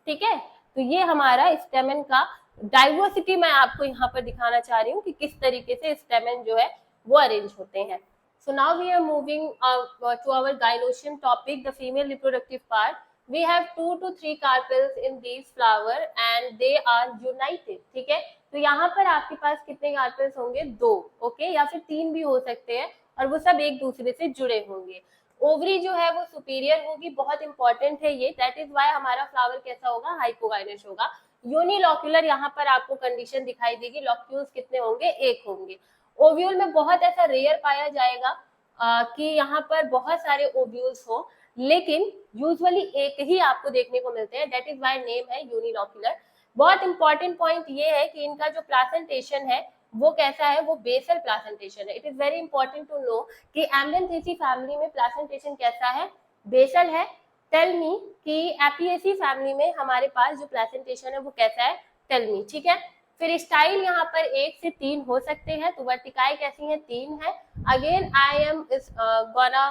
ठीक है। तो ये हमारा स्टेमेन का डाइवर्सिटी मैं आपको यहाँ पर दिखाना चाह रही हूँ कि किस तरीके से स्टेमेन जो है वो अरेंज होते हैं। So now we are moving to our gynoecium topic, the female reproductive part. We have 2 to 3 carpels in these flower and they are united, ठीक है। तो यहाँ पर आपके पास कितने कार्पेल्स होंगे, 2, ओके, या फिर 3 भी हो सकते हैं, और वो सब एक दूसरे से जुड़े होंगे। ओवरी जो है वो सुपीरियर होगी, बहुत इंपॉर्टेंट है ये, दैट इज वाई हमारा फ्लावर कैसा होगा, हाइपोगाइनस होगा। यूनिलॉक्यूलर यहाँ पर आपको कंडीशन दिखाई देगी, लॉक्यूल्स कितने होंगे, 1 होंगे। ओव्यूल में बहुत ऐसा रेयर पाया जाएगा कि यहाँ पर बहुत सारे ओव्यूल्स हो, लेकिन यूजुअली एक ही आपको देखने को मिलते हैं, दैट इज वाई नेम है यूनिलॉक्यूलर। बहुत इंपॉर्टेंट पॉइंट ये है कि इनका जो प्लासेंटेशन है वो कैसा है, वो बेसल प्लासेंटेशन है। It is very important to know कि एम्ब्रेंथेसी फैमिली में प्लासेंटेशन कैसा है, बेसल है। टेल मी कि एपिएसी फैमिली में हमारे पास जो प्लासेंटेशन है वो कैसा है, टेल मी, ठीक है। फिर स्टाइल यहाँ पर 1 से 3 हो सकते हैं, तो वर्टिकाई कैसी है, 3 है। Again I am gonna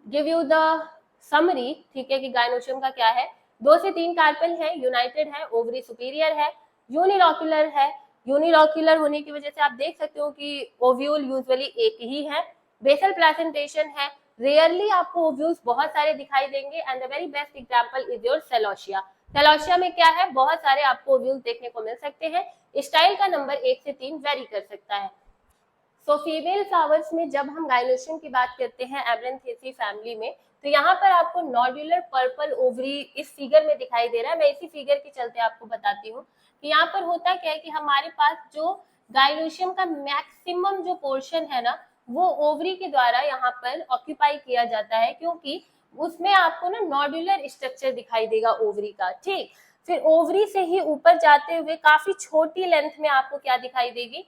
give you the summary, ठीक है, कि गायनोशियम का क्या है। 2 से 3 कार्पेल है, यूनाइटेड है, ओवरी सुपीरियर है, यूनिलॉक्यूलर है। यूनिलॉक्यूलर होने की वजह से आप देख सकते हो कि ओव्यूल यूजुअली एक ही है। बेसल प्लेसेंटेशन है, रेयरली आपको ओव्यूल्स बहुत सारे दिखाई देंगे, and the very best example is your celosia. Celosia में क्या है, बहुत सारे आपको ओव्यूल्स देखने को मिल सकते हैं। स्टाइल का नंबर 1 से 3 वेरी कर सकता है। सो फीमेल फ्लावर्स में जब हम गायनोशियम की बात करते हैं एब्रेंथेसी फैमिली में, तो यहाँ पर आपको नोडुलर पर्पल ओवरी इस फिगर में दिखाई दे रहा है। मैं इसी फिगर के चलते आपको बताती हूँ कि यहाँ पर होता क्या है कि हमारे पास जो गायनोशियम का मैक्सिमम जो पोर्शन है ना, वो ओवरी के द्वारा यहाँ पर ऑक्यूपाई किया जाता है, क्योंकि उसमें आपको ना नोडुलर स्ट्रक्चर दिखाई देगा ओवरी का, ठीक। फिर ओवरी से ही ऊपर जाते हुए काफी छोटी लेंथ में आपको क्या दिखाई देगी,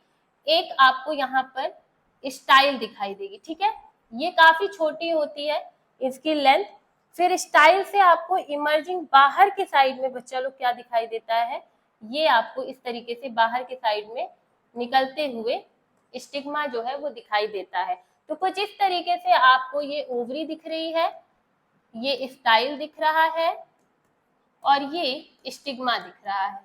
एक आपको यहाँ पर स्टाइल दिखाई देगी, ठीक है। ये काफी छोटी होती है इसकी लेंथ। फिर स्टाइल से आपको इमर्जिंग बाहर के साइड में बच्चा लोग क्या दिखाई देता है, ये आपको इस तरीके से बाहर के साइड में निकलते हुए स्टिग्मा जो है वो दिखाई देता है। तो कुछ इस तरीके से आपको ये ओवरी दिख रही है, ये स्टाइल दिख रहा है, और ये स्टिग्मा दिख रहा है,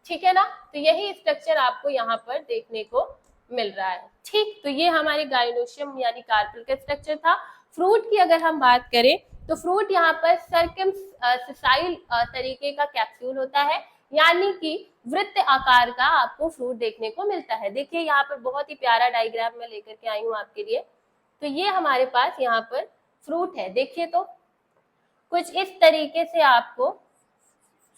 ठीक है ना। तो यही स्ट्रक्चर आपको यहाँ पर देखने को मिल रहा है। ठीक, तो ये हमारे गाइनोशियम यानी कार्पेल का स्ट्रक्चर था। फ्रूट की अगर हम बात करें तो फ्रूट यहाँ पर सर्कमसाइल तरीके का कैप्सूल होता है, यानी कि वृत्त आकार का आपको फ्रूट देखने को मिलता है। देखिए यहाँ पर बहुत ही प्यारा डायग्राम मैं लेकर के आई हूँ आपके लिए। तो ये हमारे पास यहाँ पर फ्रूट है, देखिए तो कुछ इस तरीके से आपको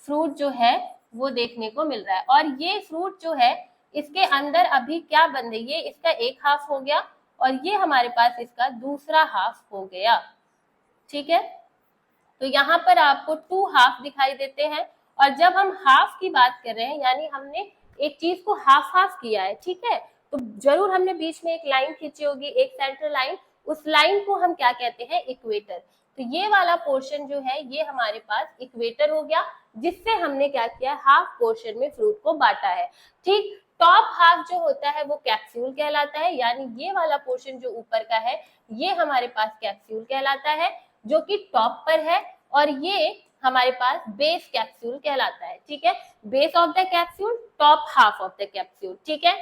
फ्रूट जो है वो देखने को मिल रहा है। और ये फ्रूट जो है इसके अंदर अभी क्या बंद है, ये इसका एक हाफ हो गया और ये हमारे पास इसका दूसरा हाफ हो गया। ठीक है, तो यहाँ पर आपको 2 हाफ दिखाई देते हैं। और जब हम हाफ की बात कर रहे हैं यानी हमने एक चीज को हाफ हाफ किया है, ठीक है, तो जरूर हमने बीच में एक लाइन खींची होगी, एक सेंटर लाइन, उस लाइन को हम क्या कहते हैं, इक्वेटर। तो ये वाला पोर्शन जो है ये हमारे पास इक्वेटर हो गया, जिससे हमने क्या किया, हाफ पोर्शन में फ्रूट को बांटा है। ठीक, टॉप हाफ जो होता है वो कैप्सूल कहलाता है, यानी ये वाला पोर्शन जो ऊपर का है ये हमारे पास कैप्सूल कहलाता है, जो कि टॉप पर है। और ये हमारे पास बेस कैप्सूल कहलाता है। ठीक है, base of the capsule, top half of the capsule. ठीक है,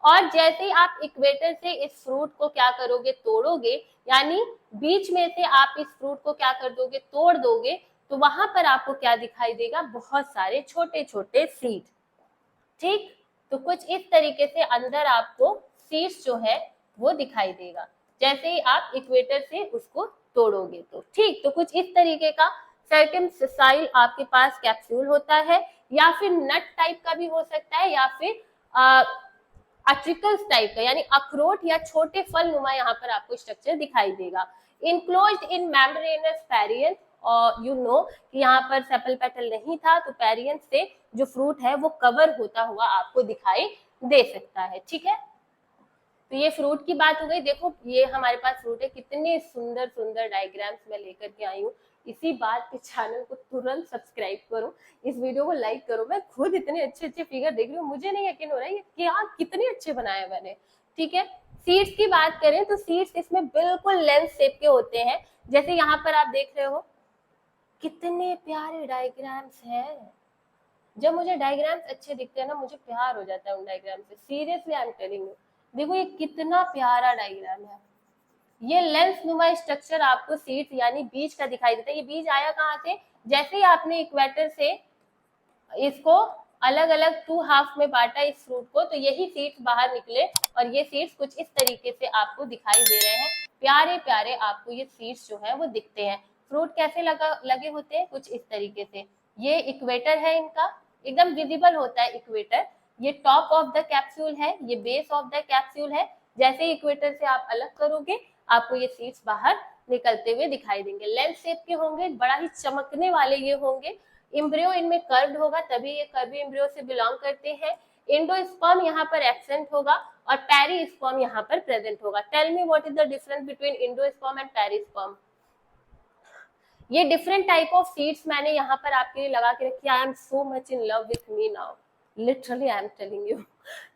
और जैसे ही आप इक्वेटर से इस फ्रूट को क्या करोगे, तोड़ोगे, यानी बीच में से आप इस फ्रूट को क्या कर दोगे, तोड़ दोगे, तो वहां पर आपको क्या दिखाई देगा, बहुत सारे छोटे छोटे सीड। ठीक, तो कुछ इस तरीके से अंदर आपको सीड्स जो है वो दिखाई देगा जैसे ही आप इक्वेटर से उसको तोड़ोगे तो। ठीक, तो कुछ इस तरीके का सर्कमसाइल आपके पास कैप्सूल होता है, या फिर नट टाइप का भी हो सकता है, या फिर अट्रिकल्स टाइप का, यानी अखरोट या छोटे फल नुमा यहाँ पर आपको स्ट्रक्चर दिखाई देगा। इनक्लोज्ड इन मेम्ब्रेनस पेरियंस, और यू नो कि यहाँ पर सेपल पेटल नहीं था, तो पेरियंस से जो फ्रूट है वो कवर होता हुआ आपको दिखाई दे सकता है। ठीक है, तो ये फ्रूट की बात हो गई। देखो ये हमारे पास फ्रूट है, कितने सुंदर सुंदर डायग्राम्स मैं लेकर के आई हूँ। इसी बात पे चैनल को तुरंत सब्सक्राइब करो, इस वीडियो को लाइक करो। मैं खुद इतने अच्छे अच्छे फिगर देख रही हूँ, मुझे नहीं यकीन हो रहा है ये क्या, कितने अच्छे बनाए मैंने। ठीक है, सीड्स की बात करें तो सीड्स इसमें बिल्कुल लेंस शेप के होते हैं, जैसे यहाँ पर आप देख रहे हो कितने प्यारे डायग्राम्स हैं। जब मुझे डायग्राम्स अच्छे दिखते हैं ना, मुझे प्यार हो जाता है उन डायग्राम से, seriously I am telling you. देखो ये कितना प्यारा डायग्राम है। ये लेंस नुमा स्ट्रक्चर आपको सीड्स यानी बीज का दिखाई देता है। ये बीज आया कहाँ से, जैसे ही आपने इक्वेटर से इसको अलग अलग 2 हाफ में बांटा इस फ्रूट को, तो यही सीड्स बाहर निकले और ये सीड्स कुछ इस तरीके से आपको दिखाई दे रहे हैं। प्यारे प्यारे आपको ये सीड्स जो है वो दिखते हैं। फ्रूट कैसे लगे होते हैं, कुछ इस तरीके से। ये इक्वेटर है इनका, एकदम विजिबल होता है इक्वेटर। ये टॉप ऑफ द कैप्सूल है, ये बेस ऑफ द कैप्सूल है। जैसे इक्वेटर से आप अलग करोगे आपको ये सीड्स बाहर निकलते हुए दिखाई देंगे। लेंस शेप के होंगे, बड़ा ही चमकने वाले ये होंगे। इम्ब्रियो इनमें कर्व्ड होगा, तभी ये कर्वी इम्ब्रियो से बिलोंग करते हैं। एंडोस्पर्म यहाँ पर एब्सेंट होगा और पेरिस्पर्म यहाँ पर प्रेजेंट होगा। Tell me what is the difference between endosperm and perisperm. ये डिफरेंट टाइप ऑफ सीड्स मैंने यहाँ पर आपके लिए लगा के रखी। I am so much in love with me now, literally I am telling you.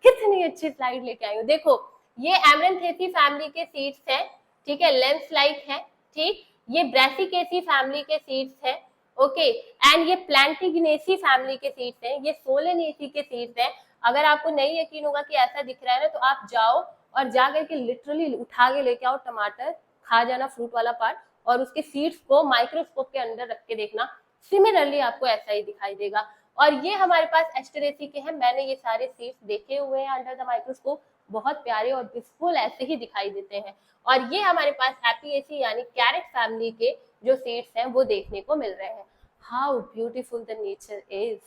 कितनी अच्छी स्लाइड लेके आई हूँ। देखो ये एमरंथेसी फैमिली के सीड्स हैं, ठीक है, लेंस लाइक है। ठीक, ये ब्रासिकेसी फैमिली के सीड्स हैं, ओके, एंड ये प्लांटिगिनेसी फैमिली के सीड्स हैं, ये सोलेनेसी के सीड्स हैं। अगर आपको नहीं यकीन होगा कि ऐसा दिख रहा है ना, तो आप जाओ और जा करके लिटरली उठा के लेके आओ टमाटर, खा जाना फ्रूट वाला पार्ट, और उसके सीड्स को माइक्रोस्कोप के अंदर रख के देखना, सिमिलरली आपको ऐसा ही दिखाई देगा। और ये हमारे पास एस्टरेसी के हैं, मैंने ये सारे सीड्स देखे हुए हैं अंडर द माइक्रोस्कोप, बहुत प्यारे और बिल्कुल ऐसे ही दिखाई देते हैं। और ये हमारे पास एपिएसी यानी कैरेट फैमिली के जो सीड्स हैं वो देखने को मिल रहे हैं। How beautiful the nature is,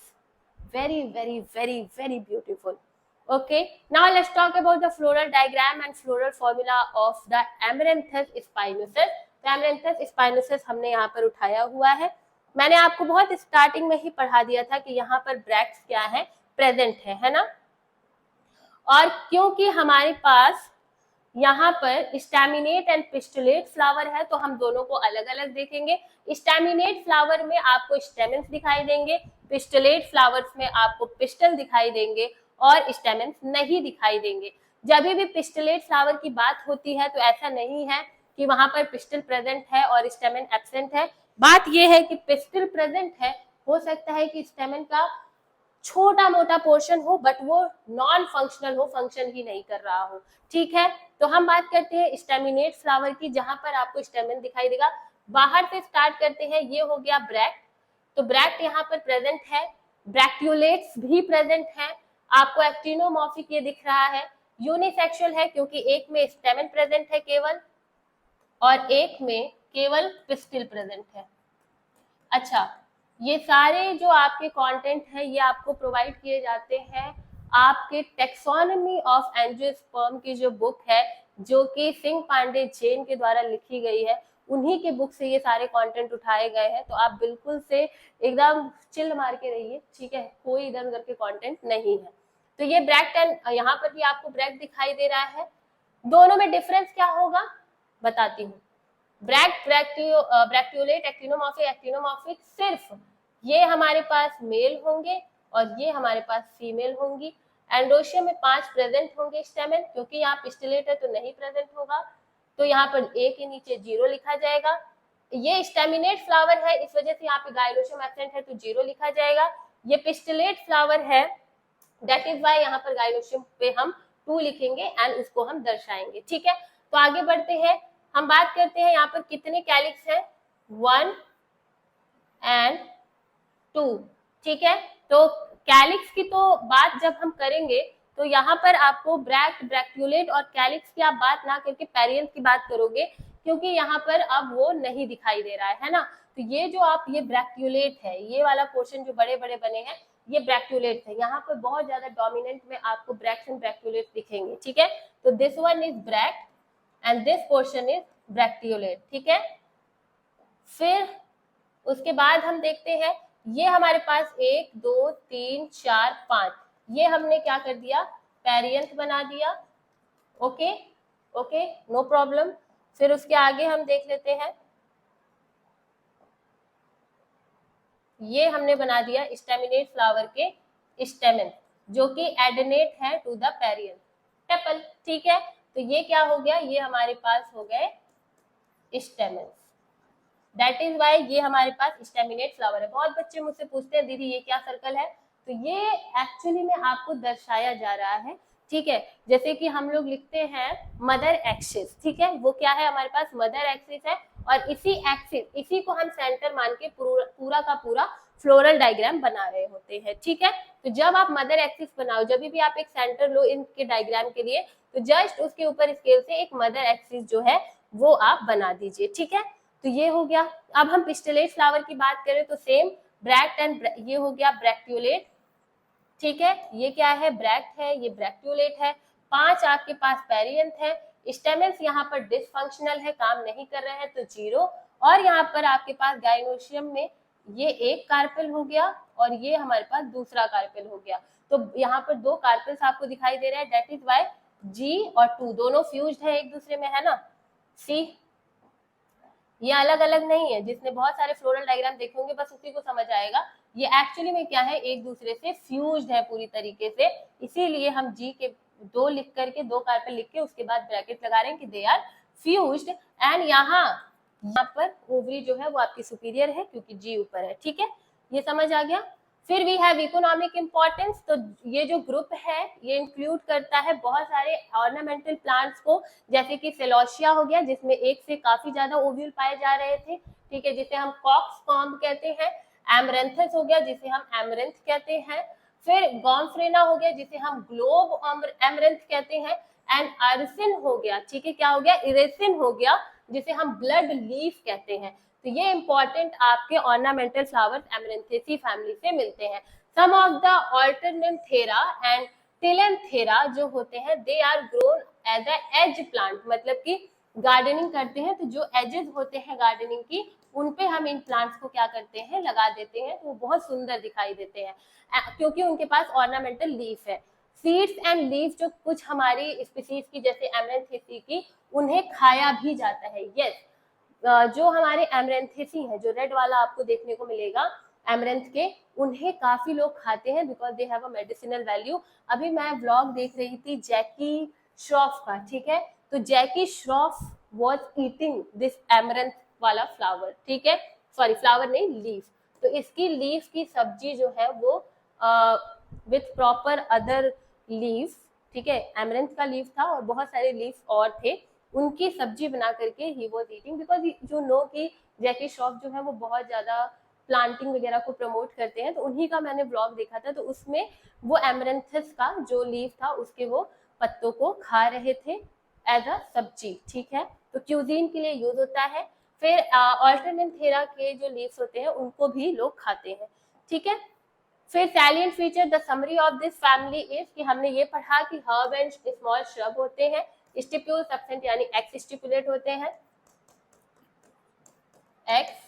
very very very very beautiful. Okay, now let's talk about the floral diagram and floral formula of the Amaranthus spinosus. तो Amaranthus spinosus हमने यहाँ पर उठाया हुआ है। मैंने आपको बहुत स्टार्टिंग में ही पढ़ा दिया था कि यहाँ पर ब्रैक्ट्स क्या है, प्रेजेंट है ना। और क्योंकि हमारे पास यहाँ पर स्टैमिनेट एंड पिस्टुलेट फ्लावर है, तो हम दोनों को अलग अलग देखेंगे। स्टैमिनेट फ्लावर में आपको स्टेमेंस दिखाई देंगे, पिस्टुलेट फ्लावर्स में आपको पिस्टल दिखाई देंगे और स्टेमेंस नहीं दिखाई देंगे। जब भी पिस्टुलेट फ्लावर की बात होती है तो ऐसा नहीं है कि वहां पर पिस्टल प्रेजेंट है और स्टेमेन एब्सेंट है। बात यह है कि पिस्टल प्रेजेंट है, हो सकता है कि स्टेमेन का छोटा मोटा पोर्शन हो बट वो नॉन फंक्शनल हो, फंक्शन ही नहीं कर रहा हो। ठीक है, तो हम बात करते हैं स्टेमिनेट फ्लावर की, जहां पर आपको स्टेमिन दिखाई देगा। बाहर से स्टार्ट करते हैं, ये हो गया ब्रैक्ट, तो ब्रैक्ट यहाँ पर प्रेजेंट है, ब्रैक्टियोलेट्स भी प्रेजेंट है, आपको एक्टिनोमॉर्फिक ये दिख रहा है, यूनिसेक्सुअल है क्योंकि एक में स्टेमिन प्रेजेंट है केवल और एक में केवल पिस्टिल प्रेजेंट है। अच्छा, ये सारे जो आपके कंटेंट है ये आपको प्रोवाइड किए जाते हैं आपके टेक्सोनॉमी ऑफ एंजियोस्पर्म की जो बुक है, जो कि सिंह पांडे जैन के द्वारा लिखी गई है, उन्हीं के बुक से ये सारे कंटेंट उठाए गए हैं। तो आप बिल्कुल से एकदम चिल मार के रहिए, ठीक है, कोई इधर उधर के कंटेंट नहीं है। तो ये ब्रैक्ट एंड यहाँ पर भी आपको ब्रैक्ट दिखाई दे रहा है। दोनों में डिफरेंस क्या होगा बताती हूँ। ब्रैक्ट, ब्रैक्टियोलेट, एक्टिनोमॉर्फिक, एक्टिनोमॉर्फिक सिर्फ ये हमारे पास मेल होंगे और ये हमारे पास फीमेल होंगी। एंडोशियम में 5 प्रेजेंट होंगे स्टेमेन, क्योंकि यहाँ पिस्टिलेट है तो नहीं प्रेजेंट होगा, तो यहाँ पर ए के नीचे 0 लिखा जाएगा। ये स्टेमिनेट फ्लावर है, इस वजह से यहाँ पे गाइलोशियम एब्सेंट है तो 0 लिखा जाएगा। ये पिस्टिलेट फ्लावर है, दैट इज वाई यहाँ पर गाइलोशियम पे हम 2 लिखेंगे एंड उसको हम दर्शाएंगे। ठीक है, तो आगे बढ़ते हैं, हम बात करते हैं यहाँ पर कितने कैलिक्स हैं, 1 एंड 2। ठीक है, तो कैलिक्स की तो बात जब हम करेंगे तो यहाँ पर आपको ब्रैक्ट, ब्रैक्टियोलेट और कैलिक्स की आप बात ना करके पेरियंथ की बात करोगे, क्योंकि यहाँ पर अब वो नहीं दिखाई दे रहा है ना। तो ये जो आप ये ब्रैक्टियोलेट है, ये वाला पोर्शन जो बड़े बड़े बने हैं ये ब्रैक्टियोलेट है, यहाँ पर बहुत ज्यादा डोमिनेंट में आपको ब्रैक्ट एंड ब्रैक्टियोलेट दिखेंगे। ठीक है, तो this one is bract and this portion is bracteolate. ठीक है, फिर उसके बाद हम देखते हैं, ये हमारे पास 1 2 3 4 5, ये हमने क्या कर दिया, पेरियंथ बना दिया। Okay okay, no problem. फिर उसके आगे हम देख लेते हैं, ये हमने बना दिया स्टेमिनेट फ्लावर के स्टेमन, जो कि एडेनेट है टू द पेरियंथ टेपल। ठीक है, तो ये क्या हो गया, ये हमारे पास हो गए स्टेमन, दैट इज वाई ये हमारे पास स्टेमिनेट फ्लावर है। बहुत बच्चे मुझसे पूछते हैं दीदी ये क्या सर्कल है, तो ये एक्चुअली में आपको दर्शाया जा रहा है। ठीक है, जैसे कि हम लोग लिखते हैं मदर एक्सिस, ठीक है, वो क्या है हमारे पास मदर एक्सिस है, और इसी एक्सिस, इसी को हम सेंटर मान के पूरा का पूरा फ्लोरल डायग्राम बना रहे होते हैं। ठीक है, तो जब आप मदर एक्सिस बनाओ, जब भी आप एक सेंटर लो इनके डायग्राम के लिए, तो जस्ट उसके ऊपर स्केल से एक मदर एक्सिस जो है वो आप बना दीजिए। ठीक है, तो ये हो गया। अब हम पिस्टिलेट फ्लावर की बात करें तो सेम ब्रैक्ट एंड ये हो गया ब्रैक्टियोलेट। ठीक है, ये क्या है, ब्रैक्ट है, ये ब्रैक्टियोलेट है, 5 आपके पास पेरियंथ है, स्टेमेंस यहाँ पर डिसफंक्शनल है, काम नहीं कर रहे हैं तो 0, और यहाँ पर आपके पास गाइनोशियम में ये एक कार्पेल हो गया और ये हमारे पास दूसरा कार्पेल हो गया। तो यहाँ पर 2 कार्पेल्स आपको दिखाई दे रहे हैं, दैट इज वाई G और 2 दोनों फ्यूज्ड है एक दूसरे में, है ना। सी ये अलग अलग नहीं है, जिसने बहुत सारे फ्लोरल डायग्राम देखे होंगे बस उसी को समझ आएगा, ये एक्चुअली में क्या है, एक दूसरे से फ्यूज्ड है पूरी तरीके से, इसीलिए हम G के 2 लिख करके 2 कार्पेल लिख के उसके बाद ब्रैकेट लगा रहे हैं कि दे आर फ्यूज्ड, एंड यहाँ पर ओवरी जो है वो आपकी सुपीरियर है क्योंकि G ऊपर है। ठीक है, ये समझ आ गया। फिर वी हैव इकोनॉमिक इंपॉर्टेंस, तो ये जो ग्रुप है ये इंक्लूड करता है बहुत सारे ऑर्नामेंटल प्लांट्स को, जैसे कि सेलोशिया हो गया जिसमें एक से काफी ज्यादा ओव्यूल पाए जा रहे थे, ठीक है, जिसे हम कॉक्स कॉम्ब कहते हैं। एमरेंथस हो गया जिसे हम एमरेंथ कहते हैं। फिर गॉम्फ्रेना हो गया जिसे हम ग्लोब एमरेंथ कहते हैं। एंड अरसिन हो गया, ठीक है, क्या हो गया, इरेसिन हो गया जिसे हम ब्लड लीफ कहते हैं। तो ये इंपॉर्टेंट आपके ऑर्नामेंटल फ्लावर्स एमरेंथेसी फैमिली से मिलते हैं। Some of the alternanthera and telanthera जो होते हैं they are grown as a hedge plant, मतलब कि गार्डनिंग करते हैं तो जो एजेस होते हैं गार्डनिंग की उन पे हम इन प्लांट्स को क्या करते हैं, लगा देते हैं, तो वो बहुत सुंदर दिखाई देते हैं क्योंकि उनके पास ऑर्नामेंटल लीफ है। सीड्स एंड लीफ जो कुछ हमारी स्पीसीज की जैसे एमरेंथेसी की, उन्हें खाया भी जाता है। यस, जो हमारे एमरेंथेसी है, जो रेड वाला आपको देखने को मिलेगा एमरेंथ के, उन्हें काफी लोग खाते हैं because they have a medicinal value. अभी मैं व्लॉग देख रही थी जैकी श्रॉफ का, ठीक है, तो Jackie Shroff was eating this amaranth वाला फ्लावर, ठीक है, सॉरी फ्लावर नहीं लीफ, तो इसकी लीफ की सब्जी जो है वो विथ प्रॉपर अदर लीव्स, ठीक है, एमरेंथ का लीफ था और बहुत सारे लीफ और थे, उनकी सब्जी बना करके he was eating, because you know कि जैकी श्रॉफ जो है वो बहुत ज्यादा प्लांटिंग वगैरह को प्रमोट करते हैं, तो उन्हीं का मैंने ब्लॉग देखा था, तो उसमें वो एमरेंथस का जो लीफ था उसके वो पत्तों को खा रहे थे एज अ सब्जी, ठीक है, तो क्यूजीन के लिए यूज होता है। फिर ऑल्टरनेथेरा के जो लीव्स होते हैं उनको भी लोग खाते हैं, ठीक है। फिर salient feature, the summary of this family is कि हमने ये पढ़ा कि हर्ब एंड स्मॉल श्रब होते हैं, स्टिप्यूल सब्सटेंस यानी एक्स स्टिपुलेट होते हैं, एक्स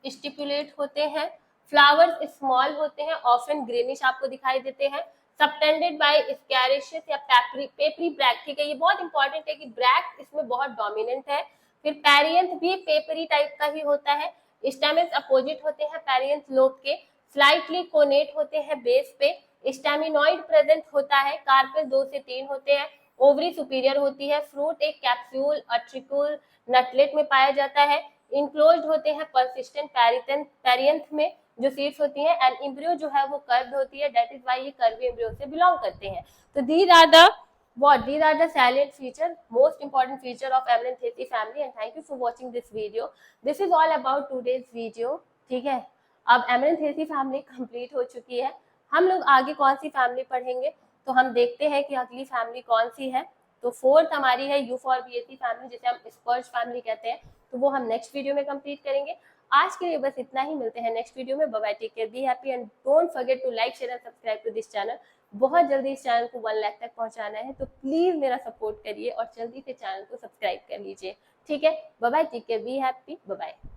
स्टिपुलेट होते हैं, फ्लावर्स स्मॉल होते हैं, ऑफन ग्रीनिश आपको दिखाई देते हैं, सबटेंडेड बाय स्कैरिशियस या पेपरी ब्रैक, ठीक है, ये बहुत इंपॉर्टेंट है कि ब्रैक इसमें बहुत डोमिनेंट है। फिर पैरियंथ भी पेपरी टाइप का ही होता है, स्टेमेंस अपोजिट होते हैं पैरियंथ लोब के, स्लाइटली कोनेट होते हैं बेस पे, स्टेमिनॉइड प्रेजेंट होता है, कार्पेल 2 से 3 होते हैं, ओवरी सुपीरियर होती है, फ्रूट एक कैप्सूल अट्रिकुल नटलेट में पाया जाता है, इंक्लोज्ड होते हैं परसिस्टेंट पेरियंथ में जो सीड्स होती हैं, एंड एम्ब्रियो जो है वो कर्व्ड होती है, दैट इज व्हाई ये कर्वी एम्ब्रियो से बिलोंग करते हैं। तो these are the salient feature, most important feature of Amaranthaceae family, and thank you for watching this video. This is all about today's video, ठीक है। अब Amaranthaceae family कंप्लीट हो चुकी है, हम लोग आगे कौन सी फैमिली पढ़ेंगे, तो हम देखते हैं कि अगली फैमिली कौन सी है। तो फोर्थ हमारी है यूफॉर्बिएसी फैमिली, जिसे हम स्पर्ज फैमिली कहते हैं, तो वो हम नेक्स्ट वीडियो में कंप्लीट करेंगे। आज के लिए बस इतना ही, मिलते हैं नेक्स्ट वीडियो में। Bye bye, take care, be happy and don't forget to like share and subscribe to this channel. बहुत जल्दी इस चैनल को 1 लाख तक पहुंचाना है, तो प्लीज मेरा सपोर्ट करिए और जल्दी से चैनल को सब्सक्राइब कर लीजिए, ठीक है। Bye bye, take care, be happy, bye bye.